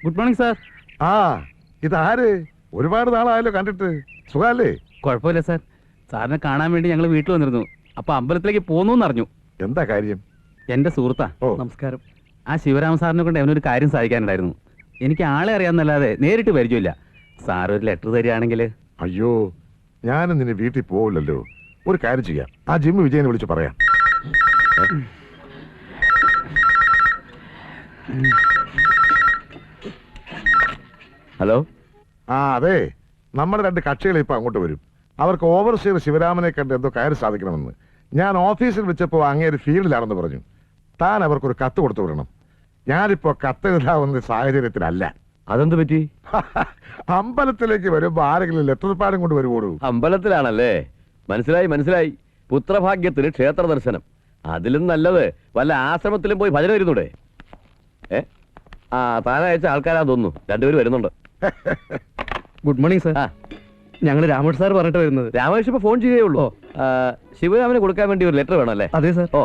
Good morning sir. ആ ഇതാര്? ഒരുപാട് നാളായല്ലോ കണ്ടിട്ട്. സുഖല്ലേ? കുഴപ്പമില്ല സാർ. സാറിനെ കാണാൻ വേണ്ടി ഞങ്ങൾ വീട്ടിൽ വന്നിരുന്നു. അപ്പൊ അമ്പലത്തിലേക്ക് പോന്നു എന്നറിഞ്ഞു. എന്താ കാര്യം? എന്റെ സുഹൃത്താ. നമസ്കാരം. ആ ശിവരാമ സാറിനെ കൊണ്ട് അവനൊരു കാര്യം സാധിക്കാനുണ്ടായിരുന്നു. എനിക്ക് ആളെ അറിയാമെന്നല്ലാതെ നേരിട്ട് പരിചയമില്ല. സാർ ഒരു ലെറ്റർ തരികയാണെങ്കിൽ. അയ്യോ, ഞാനും നിന്നെ വീട്ടിൽ പോവില്ലല്ലോ. ഒരു കാര്യം ചെയ്യാം, ആ ജിമ്മ് വിജയനെ വിളിച്ച് പറയാം. ഹലോ. ആ അതെ, നമ്മുടെ രണ്ട് കക്ഷികൾ ഇപ്പൊ അങ്ങോട്ട് വരും. അവർക്ക് ഓവർസീർ ശിവരാമനെ കണ്ട് എന്തോ കാര്യം സാധിക്കണമെന്ന്. ഞാൻ ഓഫീസിൽ വിളിച്ചപ്പോൾ അങ്ങേര് ഫീൽഡിലാണെന്ന് പറഞ്ഞു. താൻ അവർക്കൊരു കത്ത് കൊടുത്തു വിടണം. ഞാനിപ്പോ കത്ത് എഴുതാവുന്ന സാഹചര്യത്തിലല്ല. അതെന്ത് പറ്റി? അമ്പലത്തിലേക്ക് വരുമ്പോ ആരെങ്കിലും ലെറ്റർ പാടും കൊണ്ട് വരുവോളൂ. അമ്പലത്തിലാണല്ലേ? മനസ്സിലായി മനസ്സിലായി. പുത്രഭാഗ്യത്തിന് ക്ഷേത്ര ദർശനം. അതിലും നല്ലത് വല്ല ആശ്രമത്തിലും പോയി ഭജന വരുന്നൂടെ? ആ താനയച്ച ആൾക്കാരാ തോന്നുന്നു. രണ്ടുപേരും വരുന്നുണ്ട്. Good morning sir. ഞങ്ങൾ രാമേഷ് സാർ പറഞ്ഞിട്ട് വരുന്നത്. രാമേഷ് ഇപ്പൊ ഫോൺ ചെയ്യുകയുള്ളൂ. ശിവരാമന് കൊടുക്കാൻ വേണ്ടി ഒരു ലെറ്റർ വേണം അല്ലേ? അതെ സാർ. ഓ,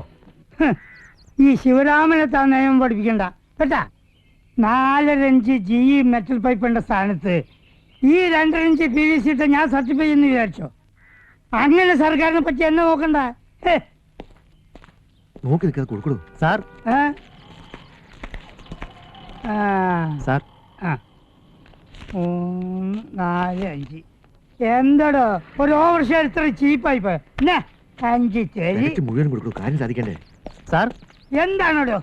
ഈ ശിവരാമനെ താൻ നിയമം പഠിപ്പിക്കണ്ട കേട്ടാ. 4 ഇഞ്ച് GE മെറ്റൽ പൈപ്പിന്റെ സ്ഥാനത്ത് ഈ 2 ഇഞ്ച് PVC ഇട്ട് ഞാൻ സർട്ടിഫൈ ചെയ്യുന്നു വിചാരിച്ചോ? അങ്ങനെ സർക്കാരിനെ പറ്റി എന്നെ നോക്കണ്ട. നോക്കി നിൽക്കാതെ കൊടുക്കണോ സാർ? സാർ 4 5 എന്താടോ ഒരു ഓവർ ഷെയർ ഇത്ര ചീപ്പായി പോയ? 5 ചെരി മുഴുവൻ കൊടുക്കണോ? കാര്യം സാധിക്കണ്ടേ സാർ? എന്താണോ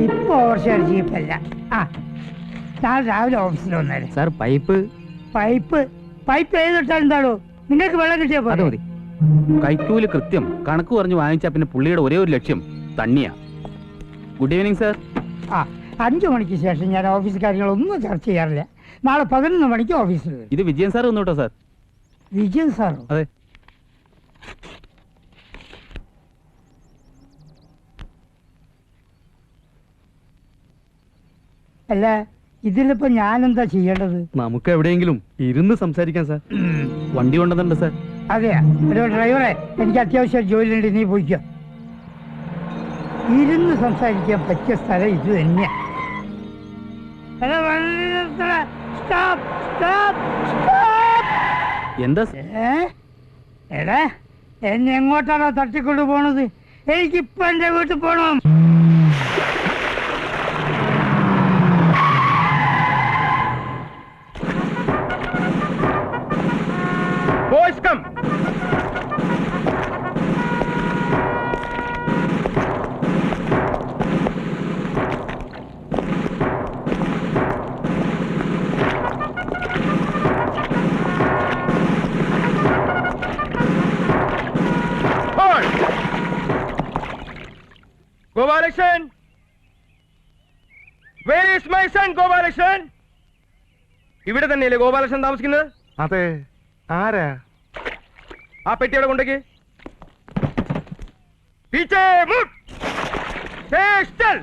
ഇപ്പൊ ഓവർ ഷെയർ ചീപ്പല്ല. നാളെ രാവിലെ ഓഫീസിൽ വന്നേരെ. സാർ പൈപ്പ് പൈപ്പ് ഏതിട്ടാ എന്താണോ? നിങ്ങൾക്ക് വെള്ളം കിട്ടിയാ പോലെ മതി. കൈക്കൂല് കൃത്യം കണക്ക് പറഞ്ഞു വാങ്ങിച്ചാ പിന്നെ പുള്ളിയുടെ ഒരേ ഒരു ലക്ഷ്യം തണ്ണിയാ. Good evening sir. 5 മണിക്ക് ശേഷം ഞാൻ ഓഫീസ് കാര്യങ്ങളൊന്നും ചർച്ച ചെയ്യാറില്ല. നാളെ 11 മണിക്ക് ഓഫീസിൽ വരും. ഇത് വിജയൻ സാർ വന്നു കേട്ടോ സാർ. വിജയൻ സാറോ? അതെ. അല്ല, ഇതിലിപ്പോ ഞാനെന്താ ചെയ്യേണ്ടത്? നമുക്ക് എവിടെയെങ്കിലും ഇരുന്ന് സംസാരിക്കാം സാർ. വണ്ടി കൊണ്ടുവന്നുണ്ട് സാർ. അതെയാ? ഒരു ഡ്രൈവറെ, എനിക്ക് അത്യാവശ്യം ജോലിയുണ്ട്, നീ പോയിക്കോ. ഇരുന്ന് സംസാരിക്കാൻ പറ്റിയ സ്ഥലം ഇത് തന്നെയാ. എന്താ എടാ, എന്നെ എങ്ങോട്ടാണോ തട്ടിക്കൊണ്ടു പോണത്? എനിക്കിപ്പോ എന്റെ വീട്ടിൽ പോണം. Gopalakrishnan! Where is my son, Gopalakrishnan? ഇവിടെ തന്നെയല്ലേ ഗോപാലകൃഷ്ണൻ താമസിക്കുന്നത്? അതെ. ആരാ? ആ പെട്ടി അവിടെ കൊണ്ടേക്ക്. പീച്ചേ മുട്ട്. സ്റ്റൽ.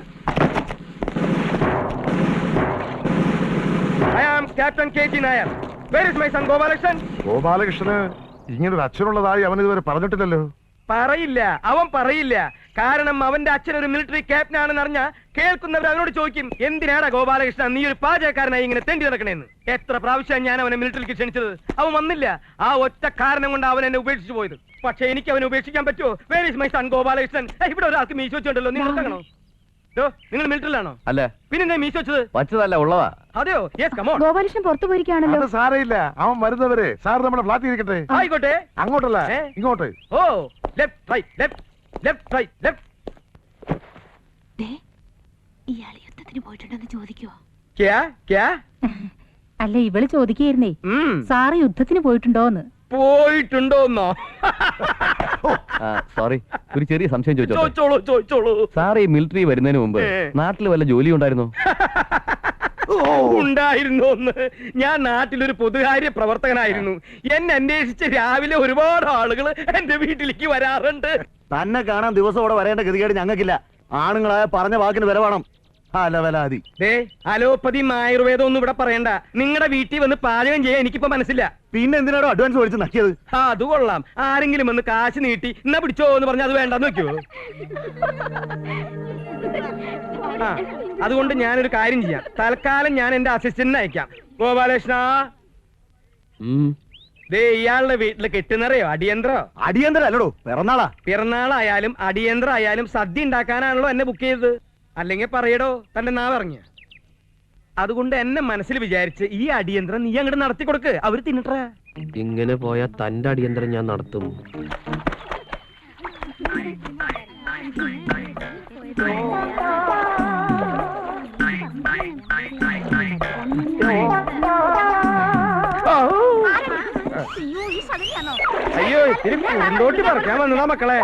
I am Captain KG Nair. Where is my son, Gopalakrishnan? ഗോപാലകൃഷ്ണന് ഇങ്ങനൊരു അച്ഛനുള്ളതായി അവൻ ഇതുവരെ പറഞ്ഞിട്ടില്ലല്ലോ. പറയില്ല, അവൻ പറയില്ല. കാരണം അവന്റെ അച്ഛൻ ഒരു മിലിറ്ററി ക്യാപ്റ്റൻ ആണെന്ന് അറിഞ്ഞ കേൾക്കുന്നവർ അവനോട് ചോദിക്കും, എന്തിനാടാ ഗോപാലകൃഷ്ണൻ നീ ഒരു പാചകക്കാരനായി ഇങ്ങനെ തെണ്ടി നടക്കണേന്ന്. എത്ര പ്രാവശ്യം ഞാൻ അവനെ മിലിറ്ററിക്ക് ക്ഷണിച്ചത്, അവൻ വന്നില്ല. ആ ഒറ്റ കാരണം കൊണ്ട് അവൻ എന്നെ ഉപേക്ഷിച്ചു പോയത്. പക്ഷെ എനിക്ക് അവനെ ഉപേക്ഷിക്കാൻ പറ്റുമോ? Where is my son Gopalakrishnan? ഇവിടെ ഒരാൾക്ക് മീശ വെച്ചോണ്ടല്ലോ, നിങ്ങൾ എന്താണോ? നിങ്ങൾ മിലിറ്ററിലാണോ? അല്ല. പിന്നെ മീശ വെച്ചത് വച്ചതല്ല, ഉള്ളതാ. അതെയോ? Yes, come on. ഗോപാലകൃഷ്ണൻ പുറത്തു പോയിരിക്കുകയാണല്ലോ. അത് സാരയില്ല, അവൻ വരുന്നവരെ സാർ നമ്മുടെ ഫ്ലാറ്റിൽ ഇരിക്കട്ടെ. ആയിക്കോട്ടെ. അങ്ങോട്ടല്ല, ഇങ്ങോട്ട്. ഓ, left right left left right left. ഇയാൾ യുദ്ധത്തിന് പോയിട്ടുണ്ടെന്ന് ചോദിക്കുവോ? അല്ല, ഇവള് ചോദിക്കായിരുന്നേ, സാറ് യുദ്ധത്തിന് പോയിട്ടുണ്ടോന്ന്. പോയിട്ടുണ്ടോന്നോ? സോറി, ഒരു ചെറിയ സംശയം ചോദിച്ചോളൂ. സാർ ഈ മിലിറ്ററി വരുന്നതിന് മുമ്പ് നാട്ടിൽ വല്ല ജോലി ഉണ്ടായിരുന്നു? ഉണ്ടായിരുന്നോന്ന്? ഞാൻ നാട്ടിലൊരു പൊതുകാര്യ പ്രവർത്തകനായിരുന്നു. എന്നെ അന്വേഷിച്ച് രാവിലെ ഒരുപാട് ആളുകൾ എന്റെ വീട്ടിലേക്ക് വരാറുണ്ട്. തന്നെ കാണാൻ ദിവസം അവിടെ വരേണ്ട ഗതികേട് ഞങ്ങൾക്കില്ല. ആണുങ്ങളായ പറഞ്ഞ വാക്കിന് വില വേണം. അലവലാതി. ദേ അലോപ്പതിയും ആയുർവേദം ഒന്നും ഇവിടെ പറയണ്ട. നിങ്ങളുടെ വീട്ടിൽ വന്ന് പാചകം ചെയ്യാൻ എനിക്കിപ്പോ മനസ്സില്ല. പിന്നെ എന്തിനാണോ അഡ്വാൻസ് മേടിച്ച് നക്കിയത്? ആ അത് കൊള്ളാം. ആരെങ്കിലും വന്ന് കാശ് നീട്ടി എന്നാ പിടിച്ചോ എന്ന് പറഞ്ഞാൽ അത് വേണ്ടെന്ന് വെക്കുവോ? ആ അതുകൊണ്ട് ഞാനൊരു കാര്യം ചെയ്യാം. തൽക്കാലം ഞാൻ എന്റെ അസിസ്റ്റന്റിനെ അയക്കാം. ഗോപാലകൃഷ്ണ, ദേ ഇയാളുടെ വീട്ടില് കെട്ടുന്നറിയോ അടിയന്തരോ? അടിയന്തര അല്ലടോ, പിറന്നാളാ. പിറന്നാളായാലും അടിയന്തരം ആയാലും സദ്യ ഉണ്ടാക്കാനാണല്ലോ എന്നെ ബുക്ക് ചെയ്തത്. അല്ലെങ്കിൽ പറയടോ തന്റെ നാ പറഞ്ഞ. അതുകൊണ്ട് എന്നെ മനസ്സിൽ വിചാരിച്ച് ഈ അടിയന്തരം നീ അങ്ങോട്ട് നടത്തി കൊടുക്ക്. അവര് തിന്നിട്ടേ. ഇങ്ങനെ പോയാ തന്റെ അടിയന്തരം ഞാൻ നടത്തും. അയ്യോ ഇത്തിരി പൂന്തോട്ടി പറിക്കാൻ വന്നതാ മക്കളെ.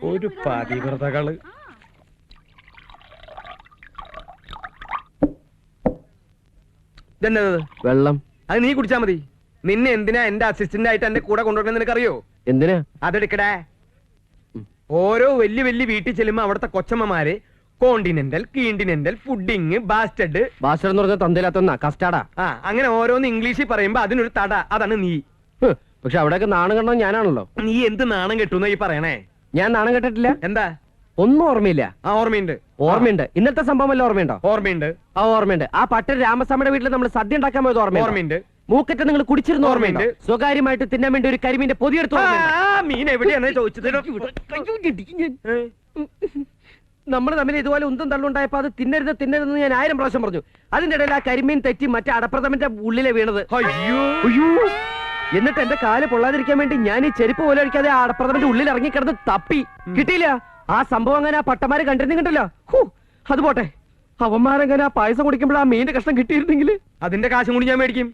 ഒരു പതിവ്രതകള്. ഇതെന്നത്? വെള്ളം. അത് നീ കുടിച്ചാ മതി. നിന്നെ എന്തിനാ എന്റെ അസിസ്റ്റന്റ് ആയിട്ട് എന്റെ കൂടെ കൊണ്ടുവരണം നിനക്കറിയോ? എന്തിനാ? അതെടുക്കടേ. ഓരോ വലിയ വലിയ വീട്ടിൽ ചെല്ലുമ്പോ അവിടുത്തെ കൊച്ചമ്മമാര് കോണ്ടിനെന്റൽ, കീണ്ടിനെന്റൽ, ഫുഡിങ്, ബാസ്റ്റഡ്. ബാസ്റ്റഡ് എന്ന് പറഞ്ഞ തന്തയിലാത്ത കസ്റ്റാർഡാ. ആ അങ്ങനെ ഓരോന്ന് ഇംഗ്ലീഷിൽ പറയുമ്പോ അതിനൊരു തട. അതാണ് നീ. പക്ഷെ അവിടെയൊക്കെ നാണം കണ്ടത് ഞാനാണല്ലോ. നീ എന്ത് നാണം കെട്ടുന്ന ഈ പറയണേ? ഞാൻ നാണം കെട്ടിട്ടില്ല. എന്താ? ഒന്നും ഓർമ്മയില്ല. ആ ഓർമ്മയുണ്ട്. ഓർമ്മയുണ്ട്. ഇന്നത്തെ സംഭവം വല്ല ഓർമ്മയുണ്ടോ? ഓർമ്മയുണ്ട്. ആ ഓർമ്മയുണ്ട്. ആ പട്ടൻ രാമസ്വാമിയുടെ വീട്ടിൽ നമ്മൾ സദ്യ ഉണ്ടാക്കാൻ പോയത് ഓർമ്മയുണ്ട്. മൂക്കറ്റ നിങ്ങൾ കുടിച്ചിരുന്ന ഓർമ്മയുണ്ട്. സ്വകാര്യമായിട്ട് തിന്നാൻ വേണ്ടി ഒരു കരിമീന്റെ പൊതിയെടുത്ത് മീൻ എവിടെയാണ് ചോദിച്ചത്? നമ്മൾ തമ്മിൽ ഇതുപോലെ ഉന്തും തള്ളുണ്ടായപ്പോ അത് തിന്നരുതെന്ന് ഞാൻ 1000 പ്രാവശ്യം പറഞ്ഞു. അതിന്റെ ഇടയിൽ ആ കരിമീൻ തെറ്റി മറ്റേ അടപ്രഥമന്റെ ഉള്ളിലെ വീണത്. അയ്യോ എന്നിട്ട് എന്റെ കാല് പൊള്ളാതിരിക്കാൻ വേണ്ടി ഞാൻ ഈ ചെരുപ്പ് പോലെ അടിക്കാതെ ആ അടപ്രഥമന്റെ ഉള്ളിൽ ഇറങ്ങിക്കിടന്ന് തപ്പി. കിട്ടിയില്ല. ആ സംഭവം അങ്ങനെ ആ പട്ടമാരെ കണ്ടിരുന്നില്ല. അത് പോട്ടെ, അവന്മാരങ്ങനെ ആ പായസം കുടിക്കുമ്പോൾ ആ മീന്റെ കഷ്ണം കിട്ടിയിരുന്നെങ്കിൽ അതിന്റെ കാശും കൂടി ഞാൻ മേടിക്കും.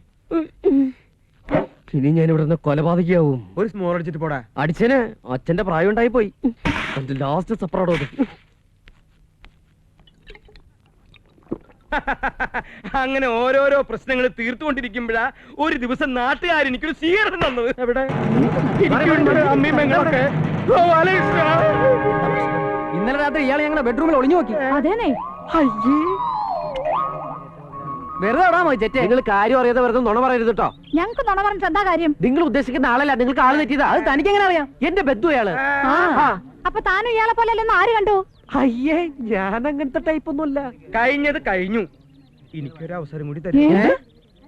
ഇനി ഞാൻ ഇവിടെ നിന്ന് കൊലപാതകയാവും. ഒരു സ്മോൾ അടിച്ചിട്ട് പോടാ. അടിച്ചന് അച്ഛന്റെ പ്രായം ഉണ്ടായി പോയി. ലാസ്റ്റ് സപ്പറോടോ. അങ്ങനെ ഓരോരോ പ്രശ്നങ്ങൾ തീർത്തുകൊണ്ടിരിക്കുമ്പോഴാ ഒരു ദിവസം നാട്ടുകാർ എനിക്കൊരു സ്വീകരണം തന്നത്. എവിടെ? അമ്മയും പെങ്ങളൊക്കെ. ഇന്നലെ രാത്രി ഇയാളെ ഞങ്ങളുടെ ബെഡ്റൂമിൽ ഒളിഞ്ഞു നോക്കി. അതേനെ. വെറുതെ നിങ്ങൾ കാര്യം അറിയാതെ വെറുതെ നുണ പറയരുത് കേട്ടോ. ഞങ്ങക്ക് നുണ പറഞ്ഞിട്ട് എന്താ കാര്യം? നിങ്ങൾ ഉദ്ദേശിക്കുന്ന ആളല്ല. നിങ്ങൾക്ക് ആള് തെറ്റിയതാ. അത് തനിക്ക് എങ്ങനെ അറിയാം? എന്റെ ബന്ധു അയാള്. അപ്പൊ താനും ഇയാളെ പോലെ അല്ലെന്ന് ആര് കണ്ടു? അയ്യേ, ഞാൻ അങ്ങനത്തെ ടൈപ്പ് ഒന്നുമല്ല. കഴിഞ്ഞത് കഴിഞ്ഞു. എനിക്കൊരു അവസരം കൂടി തരും.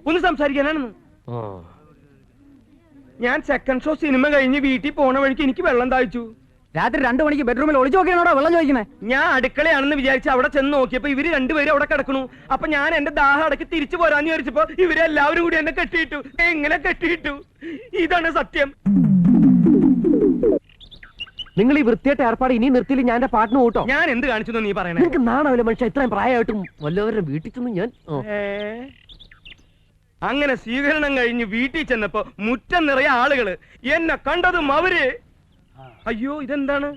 ഒന്ന് സംസാരിക്കാനാണെന്ന്. ഞാൻ സെക്കൻഡ് ഷോ സിനിമ കഴിഞ്ഞ് വീട്ടിൽ പോണ വഴിക്ക് എനിക്ക് വെള്ളം താഴ്ച്ചു. രാത്രി 2 മണിക്ക് ബെഡ്റൂമിൽ ഒളിച്ചു നോക്കിയാണോ വെള്ളം ചോദിക്കണേ? ഞാൻ അടുക്കളയാണെന്ന് വിചാരിച്ച് അവിടെ ചെന്ന് നോക്കിയപ്പോ ഇവര് രണ്ടുപേരും അവിടെ കിടക്കണു. അപ്പൊ ഞാൻ എന്റെ ദാഹം അടക്കി തിരിച്ചു പോരാന്ന് വിചാരിച്ചപ്പോ ഇവരെല്ലാവരും കൂടി എന്നെ കെട്ടിയിട്ടു. എങ്ങനെ കെട്ടിയിട്ടു? ഇതാണ് സത്യം. നിങ്ങൾ ഈ വൃത്തിയായിട്ട് ഏർപ്പാട് ഇനി നിർത്തിയില്ല ഞാൻ എന്റെ പാട്ടിന് കൂട്ടോ. ഞാൻ എന്ത് കാണിച്ചു നീ പറയണേ? നിങ്ങൾക്ക് നാണാവില്ല മനുഷ്യ. ഇത്രയും പ്രായമായിട്ടും വല്ലവരുടെ വീട്ടിൽ ചെന്ന് ഞാൻ അങ്ങനെ സ്വീകരണം കഴിഞ്ഞ് വീട്ടിൽ ചെന്നപ്പോ മുറ്റം നിറയെ ആളുകള്. എന്നെ കണ്ടതും അവര് അയ്യോ ഇതെന്താണ്?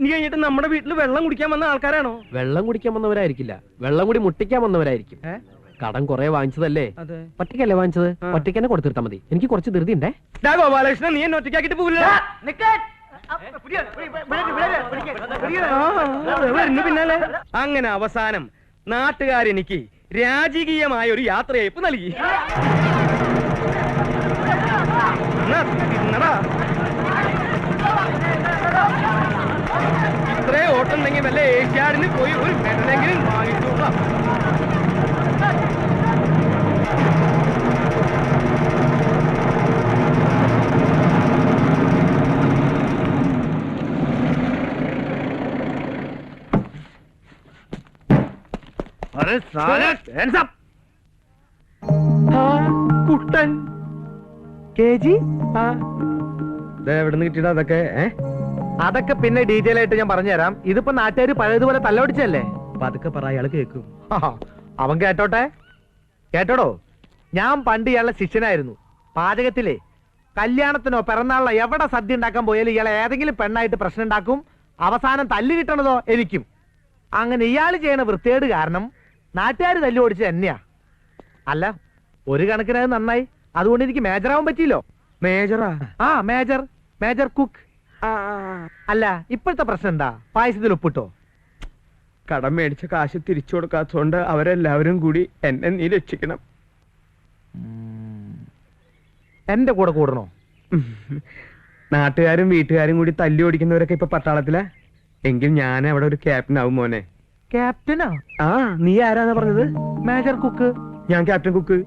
നീ കഴിഞ്ഞിട്ട് നമ്മുടെ വീട്ടിൽ വെള്ളം കുടിക്കാൻ വന്ന ആൾക്കാരാണോ? വെള്ളം കുടിക്കാൻ വന്നവരായിരിക്കില്ല, വെള്ളം കൂടി മുട്ടിക്കാൻ വന്നവരായിരിക്കും. കടം കുറെ വാങ്ങിച്ചതല്ലേ? ഒറ്റയ്ക്കല്ലേ വാങ്ങിച്ചത്? ഒറ്റയ്ക്ക് തന്നെ കൊടുത്തിരുത്താ മതി. എനിക്ക് കുറച്ച് ധൃതി ഉണ്ടേ. ഗോപാലകൃഷ്ണൻ, നീ എന്നെ ഒറ്റയ്ക്കാക്കിട്ട് പോകില്ല. പിന്നാലെ അങ്ങനെ അവസാനം നാട്ടുകാരെനിക്ക് രാജകീയമായ ഒരു യാത്രയയപ്പ് നൽകി. ഇത്രേ ഓട്ടുണ്ടെങ്കിൽ വല്ല ഏഷ്യാഡിന് പോയി ഒരു മെഡലെങ്കിലും വാങ്ങിച്ചോളാം. കുട്ടൻ KG? എവിടുന്ന് കിട്ടിയതാ അതൊക്കെ? അതൊക്കെ പിന്നെ ഡീറ്റെയിൽ ആയിട്ട് ഞാൻ പറഞ്ഞുതരാം. ഇതിപ്പോ നാട്ടുകാർ പഴയതുപോലെ തല്ലൊടിച്ചല്ലേ? പതുക്കെ പറ, അയാൾ കേൾക്കും. അവൻ കേട്ടോട്ടെ. കേട്ടോടോ, ഞാൻ പണ്ട് ഇയാളുടെ ശിഷ്യനായിരുന്നു. പാചകത്തിലെ കല്യാണത്തിനോ പിറന്നാളിനോ എവിടെ സദ്യ ഉണ്ടാക്കാൻ പോയാലും ഇയാളെ ഏതെങ്കിലും പെണ്ണായിട്ട് പ്രശ്നം ഉണ്ടാക്കും. അവസാനം തല്ല് കിട്ടണതോ എനിക്കും. അങ്ങനെ ഇയാൾ ചെയ്യണ വൃത്തികേട് കാരണം നാട്ടുകാർ തല്ലുപിടിച്ച് തന്നെയാ. അല്ല, ഒരു കണക്കിന് അത് നന്നായി. അതുകൊണ്ട് എനിക്ക് മേജറാവാൻ പറ്റിയില്ലോ. മേജറാ? Major cook. അല്ല ഇപ്പോഴത്തെ പ്രശ്നം എന്താ? പായസത്തിൽ ഉപ്പിട്ടോ? കടം മേടിച്ച കാശ് തിരിച്ചു കൊടുക്കാത്തതുകൊണ്ട് അവരെല്ലാവരും കൂടി എന്നെ നീ രക്ഷിക്കണം. എന്റെ കൂടെ കൂടണോ? നാട്ടുകാരും വീട്ടുകാരും കൂടി തല്ലി ഓടിക്കുന്നവരൊക്കെ ഇപ്പൊ പട്ടാളത്തിലാ. എങ്കിൽ ഞാൻ അവിടെ ഒരു ക്യാപ്റ്റൻ ആവും മോനെ. ക്യാപ്റ്റനാ? ആ, നീ ആരാന്നാ പറഞ്ഞത്? Major cook. ഞാൻ ക്യാപ്റ്റൻ കുക്ക്.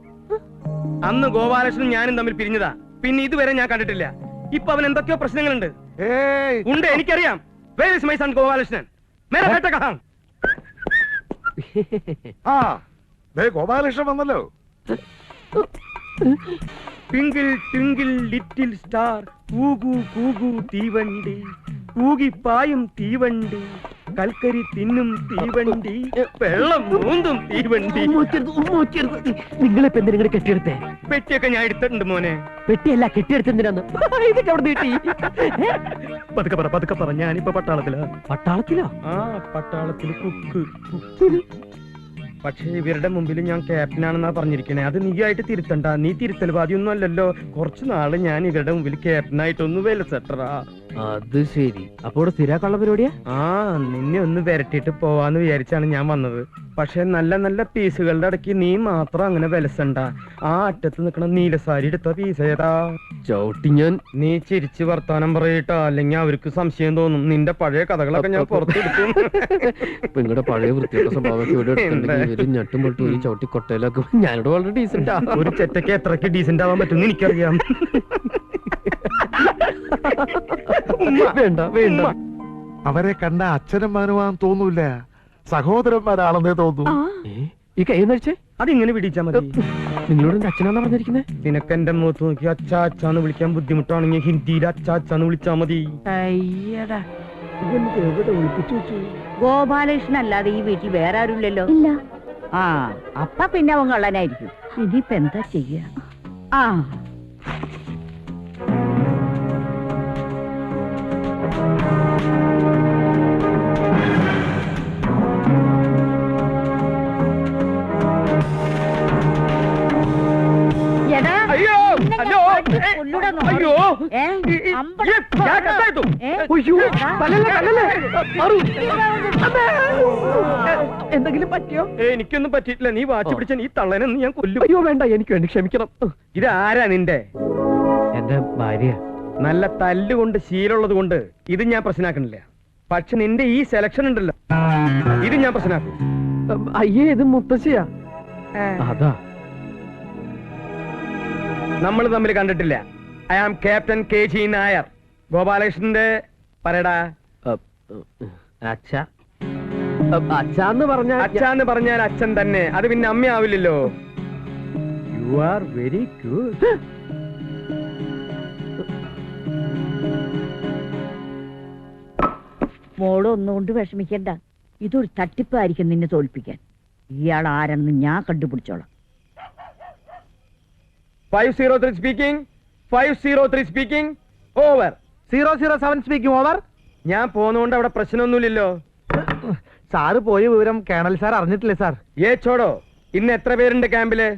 അന്ന് ഗോപാലകൃഷ്ണനും ഞാനും തമ്മിൽ പിരിഞ്ഞതാ. പിന്നെ ഇതുവരെ ഞാൻ കണ്ടിട്ടില്ല. ഇപ്പൊ അവൻ എന്തൊക്കെയോ പ്രശ്നങ്ങളുണ്ട്. ഏയ് ഉണ്ട്, എനിക്കറിയാം. Where is my son Gopalakrishnan? മേരാ ബേട്ട കഹാം? ആ ദേ ഗോപാലകൃഷ്ണൻ വന്നല്ലോ. ട്വിങ്കിൾ ട്വിങ്കിൾ ലിറ്റിൽ സ്റ്റാർ, കൂകു കൂകു തീവണ്ടി, കൂകിപ്പായും തീവണ്ടി, കൽക്കരി തിന്നും തീവണ്ടി, വെള്ളം മൂന്നും തീവണ്ടി. നിങ്ങളിപ്പോ എന്തിനാ കെട്ടിയെടുത്തേ? പെട്ടിയൊക്കെ ഞാൻ എടുത്തിട്ടുണ്ട് മോനെ. പെട്ടിയല്ല, കെട്ടിയെടുത്തെന്തിനാന്ന്? ഇതൊക്കെ അവിടെ നീട്ടി. പതുക്കെ പറ, ഞാനിപ്പോ പട്ടാളത്തിലാ. പട്ടാളത്തിലോ? ആ, പട്ടാളത്തില് കുക്ക്. പക്ഷേ ഇവരുടെ മുമ്പിൽ ഞാൻ ക്യാപ്റ്റനാണെന്നാ പറഞ്ഞിരിക്കണേ. അത് നീ ആയിട്ട് തിരുത്തണ്ട. നീ തിരുത്തൽവാദിയൊന്നും അല്ലല്ലോ. കുറച്ചു നാള് ഞാൻ ഇവരുടെ മുമ്പിൽ ക്യാപ്റ്റനായിട്ടൊന്ന് വിലസെട്ടറാ. അത് ശരി. അപ്പോൾ സ്ഥിരാക്കുള്ള പരിപാടിയാ? ആ, നിന്നെ ഒന്ന് വരട്ടിട്ട് പോവാന്ന് വിചാരിച്ചാണ് ഞാൻ വന്നത്. പക്ഷെ നല്ല നല്ല പീസുകളുടെ ഇടയ്ക്ക് നീ മാത്രം അങ്ങനെ വിലസണ്ട. ആ അറ്റത്ത് നിൽക്കണ നീലസാരി എടുത്ത പീസ് ഏതാ? ചവിട്ടി ഞാൻ. നീ ചിരിച്ച് വർത്താനം പറയട്ടോ, അല്ലെങ്കിൽ അവർക്ക് സംശയം തോന്നും. നിന്റെ പഴയ കഥകളൊക്കെ ഞാൻ പുറത്തെടുക്കും. നിങ്ങളുടെ പഴയ വൃത്തിയുടെ സ്വഭാവമൊക്കെ ഇവിടെ എടുത്തിട്ടുണ്ടെങ്കിൽ ഞെട്ടും പൊട്ടും ഒരു ചവിട്ടി കൊട്ടയിലൊക്കെ. ഞാനിവിടെ വളരെ ഡീസന്റാ. ഒരു ചെറ്റയ്ക്ക് എത്രയ്ക്ക് ഡീസന്റ് ആവാൻ പറ്റും എനിക്കറിയാം. വേണ്ട വേണ്ട. അവരെ കണ്ട അച്ഛനും മകനുമാന്ന് തോന്നൂല, സഹോദരന്മാരാണെന്നേ തോന്നൂ. ഈ കൈ നടിച്ചേ അതിങ്ങനെ പിടിച്ചാ മതി. നിങ്ങളോട് എന്റെ അച്ഛനാന്നാ പറഞ്ഞിരിക്കുന്നത്? നിനക്ക് എന്റെ മുഖത്ത് നോക്കി അച്ഛാ അച്ഛാന്ന് വിളിക്കാൻ ബുദ്ധിമുട്ടാണെങ്കിൽ ഹിന്ദിയിൽ അച്ഛാ അച്ഛാന്ന് വിളിച്ചാ മതി. അയ്യടാ, ഗോപാലകൃഷ്ണൻ അല്ലാതെ ഈ വീട്ടിൽ വേറെ ആരുമില്ലല്ലോ. ഇല്ല. ആ, അപ്പ പിന്നെ അവൻ കള്ളനായിരിക്കും. ഇനിയിപ്പ എന്താ ചെയ്യ? ആ, എടാ, അയ്യോ നിന്നെ അയ്യോ ഞാൻ കൊല്ലൂടാ നോക്ക്. അയ്യോ ഏ? ഈ അമ്പട ഞാൻ കത്തായിട്ടു. ഏ? അയ്യോ, എടാ. തല്ലല്ലേ, തല്ലല്ലേ. മാറൂ. എന്തെങ്കിലും പറ്റിയോ? എനിക്കൊന്നും പറ്റിയിട്ടില്ല. നീ വാച്ച് പിടിച്ച ഈ തള്ളനെന്ന് ഞാൻ കൊല്ലും. അയ്യോ വേണ്ട, എനിക്ക് വേണ്ടി ക്ഷമിക്കണം. ഇത് ആരാ നിന്റെ? എന്റെ ഭാര്യ. നല്ല തല്ലുകൊണ്ട് ശീലമുള്ളത് കൊണ്ട് ഇത് ഞാൻ പ്രശ്നമാക്കണില്ല. പക്ഷെ നിന്റെ ഈ സെലക്ഷൻ ഉണ്ടല്ലോ, ഇത് ഞാൻ പ്രശ്നമാക്കും. അയ്യേ, ഇത് മുത്തശ്ശിയാ. അതാ നമ്മൾ തമ്മിൽ കണ്ടിട്ടില്ല. I am captain KG Nair. ഗോപാലകൃഷ്ണന്റെ പറയടാ. അച്ഛ. അച്ഛന്ന് പറഞ്ഞ അച്ഛാന്ന് പറഞ്ഞാൽ അച്ഛൻ തന്നെ. അത് പിന്നെ അമ്മയാവില്ലല്ലോ. You are very good. മോളൊന്നുകൊണ്ട് വിഷമിക്കണ്ട. ഇതൊരു തട്ടിപ്പായിരിക്കും നിന്നെ തോൽപ്പിക്കാൻ. ഇയാൾ ആരെന്ന് ഞാൻ കണ്ടുപിടിച്ചോളാം. 503 speaking. 503 speaking. Over. 007 speaking. Over. ഞാൻ പോന്നോണ്ട് അവിടെ പ്രശ്നമൊന്നുമില്ലല്ലോ. സാറ് പോയ വിവരം കേണൽ സാർ അറിഞ്ഞിട്ടില്ലേ സാർ? ഏ ചോടോ, ഇന്ന് എത്ര പേരുണ്ട് ക്യാമ്പില്?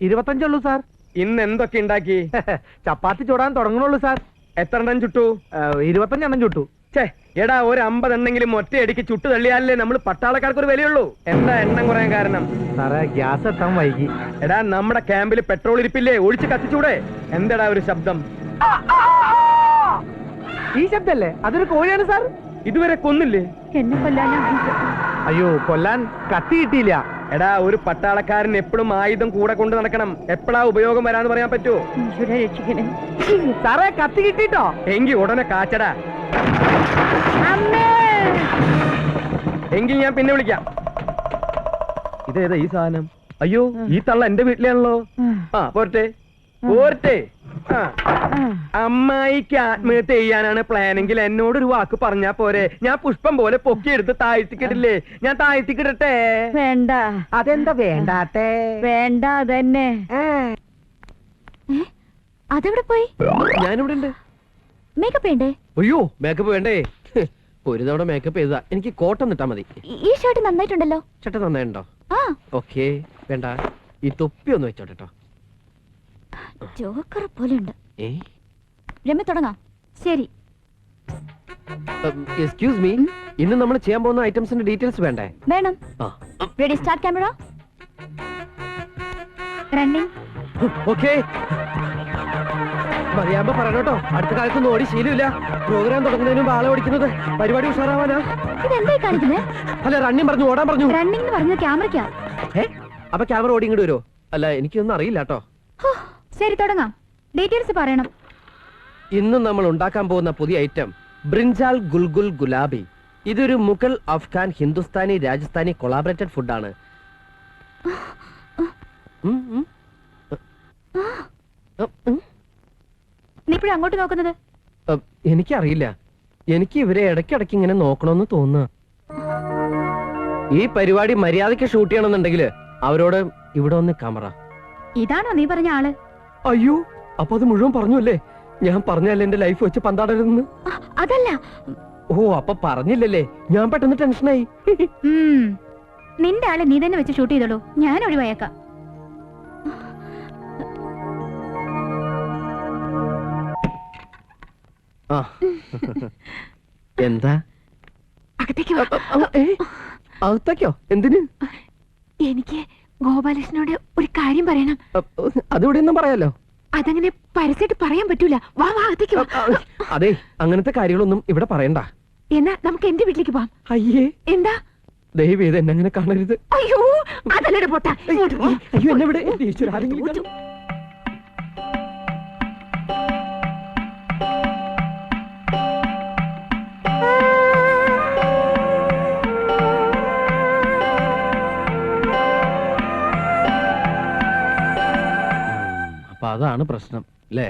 25 ഉള്ളൂ സാർ. ഇന്ന് എന്തൊക്കെ ഉണ്ടാക്കി? ചപ്പാത്തി ചൂടാൻ തുടങ്ങണുള്ളൂ സാർ. എത്ര എണ്ണം ചുട്ടു? 25 എണ്ണം ചുട്ടു. ഛേ, എടാ, ഒരു 50 എണ്ണെങ്കിലും ഒറ്റയടിക്ക് ചുട്ടു തള്ളിയാലേ നമ്മൾ പട്ടാളക്കാർക്ക് ഒരു വിലയുള്ളൂ. എന്താ എണ്ണം കുറയാൻ കാരണം? സാറേ, ഗ്യാസ് എത്താൻ വൈകി. എടാ, നമ്മുടെ ക്യാമ്പിൽ പെട്രോൾ ഇരിപ്പില്ലേ? ഒഴിച്ച് കത്തിച്ചൂടെ? എന്താടാ ഒരു ശബ്ദം? ഈ ശബ്ദല്ലേ? അതൊരു കോഴിയാണ് സാർ. ഇതുവരെ കൊന്നില്ലേ? എന്നെ കൊല്ലാനാ? അയ്യോ, കൊല്ലാൻ കത്തി കിട്ടിയില്ല. എടാ, ഒരു പട്ടാളക്കാരൻ എപ്പോഴും ആയുധം കൂടെ കൊണ്ട് നടക്കണം. എപ്പോഴാ ഉപയോഗം വരാന്ന് പറയാൻ പറ്റുമോ? ഈശ്വരാ രക്ഷിക്കണേ. സാറേ, കത്തി കിട്ടിട്ടോ? എങ്കി ഉടനെ കാച്ചടാ. അമ്മേ! എങ്കിൽ ഞാൻ പിന്നെ വിളിക്കാം. ഇതേതാ ഈ സാധനം? അയ്യോ, ഈ തള്ള എന്റെ വീട്ടിലാണല്ലോ. ആ, പോരട്ടെ പോരട്ടെ. ആ, അമ്മായിക്ക് ആത്മഹത്യ ചെയ്യാനാണ് പ്ലാനെങ്കിൽ എന്നോടൊരു വാക്ക് പറഞ്ഞാ പോരെ? ഞാൻ പുഷ്പം പോലെ പൊക്കിയെടുത്ത് താഴ്ത്തിക്കിടില്ലേ? ഞാൻ താഴ്ത്തിക്കിടട്ടെ? വേണ്ട. അതെന്താ വേണ്ടാത്തെ? വേണ്ട, അതന്നെ. അതെവിടെ പോയി? ഞാനിവിടെ ഉണ്ട്. മേക്കപ്പ് വേണ്ടേ? അയ്യോ, മേക്കപ്പ് വേണ്ടേ? ഒരു തവണ മേക്കപ്പ് ചെയ്താ എനിക്ക് കോട്ടം ഇട്ടാ മതി. ഈ ഷർട്ട് നന്നായിട്ടുണ്ടല്ലോ. ചട്ട നന്നായിട്ടുണ്ടോ? ആ, ഓക്കേ, വേണ്ട. ഈ തൊപ്പി ഒന്ന് വെച്ചോട്ടോ. ജോക്കർ പോലെ ഉണ്ട്. ഏ, രമ്യ തുടങ്ങാം. ശരി. എക്സ്ക്യൂസ് മീ, ഇന്ന് നമ്മൾ ചെയ്യാൻ പോകുന്ന ഐറ്റംസിന്റെ ഡീറ്റെയിൽസ് വേണ്ടേ? വേണം. ആ ready, start camera. Running. Okay. മറിയാമ്പോ പറഞ്ഞോട്ടോ, അടുത്ത കാലത്തൊന്നും ഓടി ശീലമില്ല. പ്രോഗ്രാം തുടങ്ങുന്നതിന് മുമ്പ് ആളെ ഓടിക്കുന്നത് പരിപാടി ഉഷാറാവാനാ. ഇതെന്തായി കാണിക്കുന്നത്? അല്ല, റണ്ണിങ് പറഞ്ഞു, ഓടാൻ പറഞ്ഞു. റണ്ണിങ് എന്ന് പറഞ്ഞത് ക്യാമറയ്ക്കാ. അപ്പൊ ക്യാമറ ഓടി ഇങ്ങോട്ട് വരുമോ? അല്ല, എനിക്കൊന്നും അറിയില്ല കേട്ടോ. ശരി, തുടങ്ങാം. ഡീറ്റെയിൽസ് പറയണം. ഇന്ന് നമ്മൾ ഉണ്ടാക്കാൻ പോകുന്ന പുതിയ ഐറ്റം ബ്രിഞ്ചാൽ ഗുൽഗുൽ ഗുലാബി. ഇതൊരു മുഗൾ, അഫ്ഗാൻ, ഹിന്ദുസ്ഥാനി, രാജസ്ഥാനി കൊളാബറേറ്റഡ് ഫുഡാണ്. നീ ഇപ്പോഴും അങ്ങോട്ട് നോക്കുന്നത്? എനിക്കറിയില്ല, എനിക്ക് ഇവരെ ഇടയ്ക്കിടയ്ക്ക് ഇങ്ങനെ നോക്കണമെന്ന് തോന്നുക. ഈ പരിപാടി മര്യാദയ്ക്ക് ഷൂട്ട് ചെയ്യണമെന്നുണ്ടെങ്കിൽ അവരോട് ഇവിടെ ഒന്ന് ക്യാമറ. ഇതാണോ നീ പറഞ്ഞ ആള്? അയ്യോ, അപ്പൊ അത് മുഴുവൻ പറഞ്ഞു അല്ലേ? ഞാൻ പറഞ്ഞല്ലേ എന്റെ ലൈഫ് വെച്ച് പന്താടരുതെന്ന്? അതല്ല. ഓ, അപ്പൊ പറഞ്ഞില്ലല്ലേ? ഞാൻ പെട്ടെന്ന് ടെൻഷനായി. നിന്റെ ആളെ നീ തന്നെ വെച്ച് ഷൂട്ട് ചെയ്തോളൂ, ഞാൻ ഒഴിവായേക്കാം. ആ എന്താ? അകത്തേക്കോ? എന്തിന്? എനിക്ക് ഗോപാലകൃഷ്ണനോട് ഒരു കാര്യം പറയണം. അതിവിടെ ഒന്നും പറയാലോ. അതങ്ങനെ പരസ്യമായിട്ട് പറയാൻ പറ്റൂല. വാ വാ, അകത്തേക്ക് വാ. അതെ, അങ്ങനത്തെ കാര്യങ്ങളൊന്നും ഇവിടെ പറയണ്ട. എന്നാ നമുക്ക് എന്റെ വീട്ടിലേക്ക് പോവാം. അയ്യേ, എന്താ? ദയവ് ചെയ്ത് എന്നെ അങ്ങനെ കാണരുത്. അയ്യോ, അതല്ലേ പൊട്ടാ. അയ്യോ, എന്നെ ഇവിടെ ആരെങ്കിലും അപ്പൊ അതാണ് പ്രശ്നം അല്ലേ?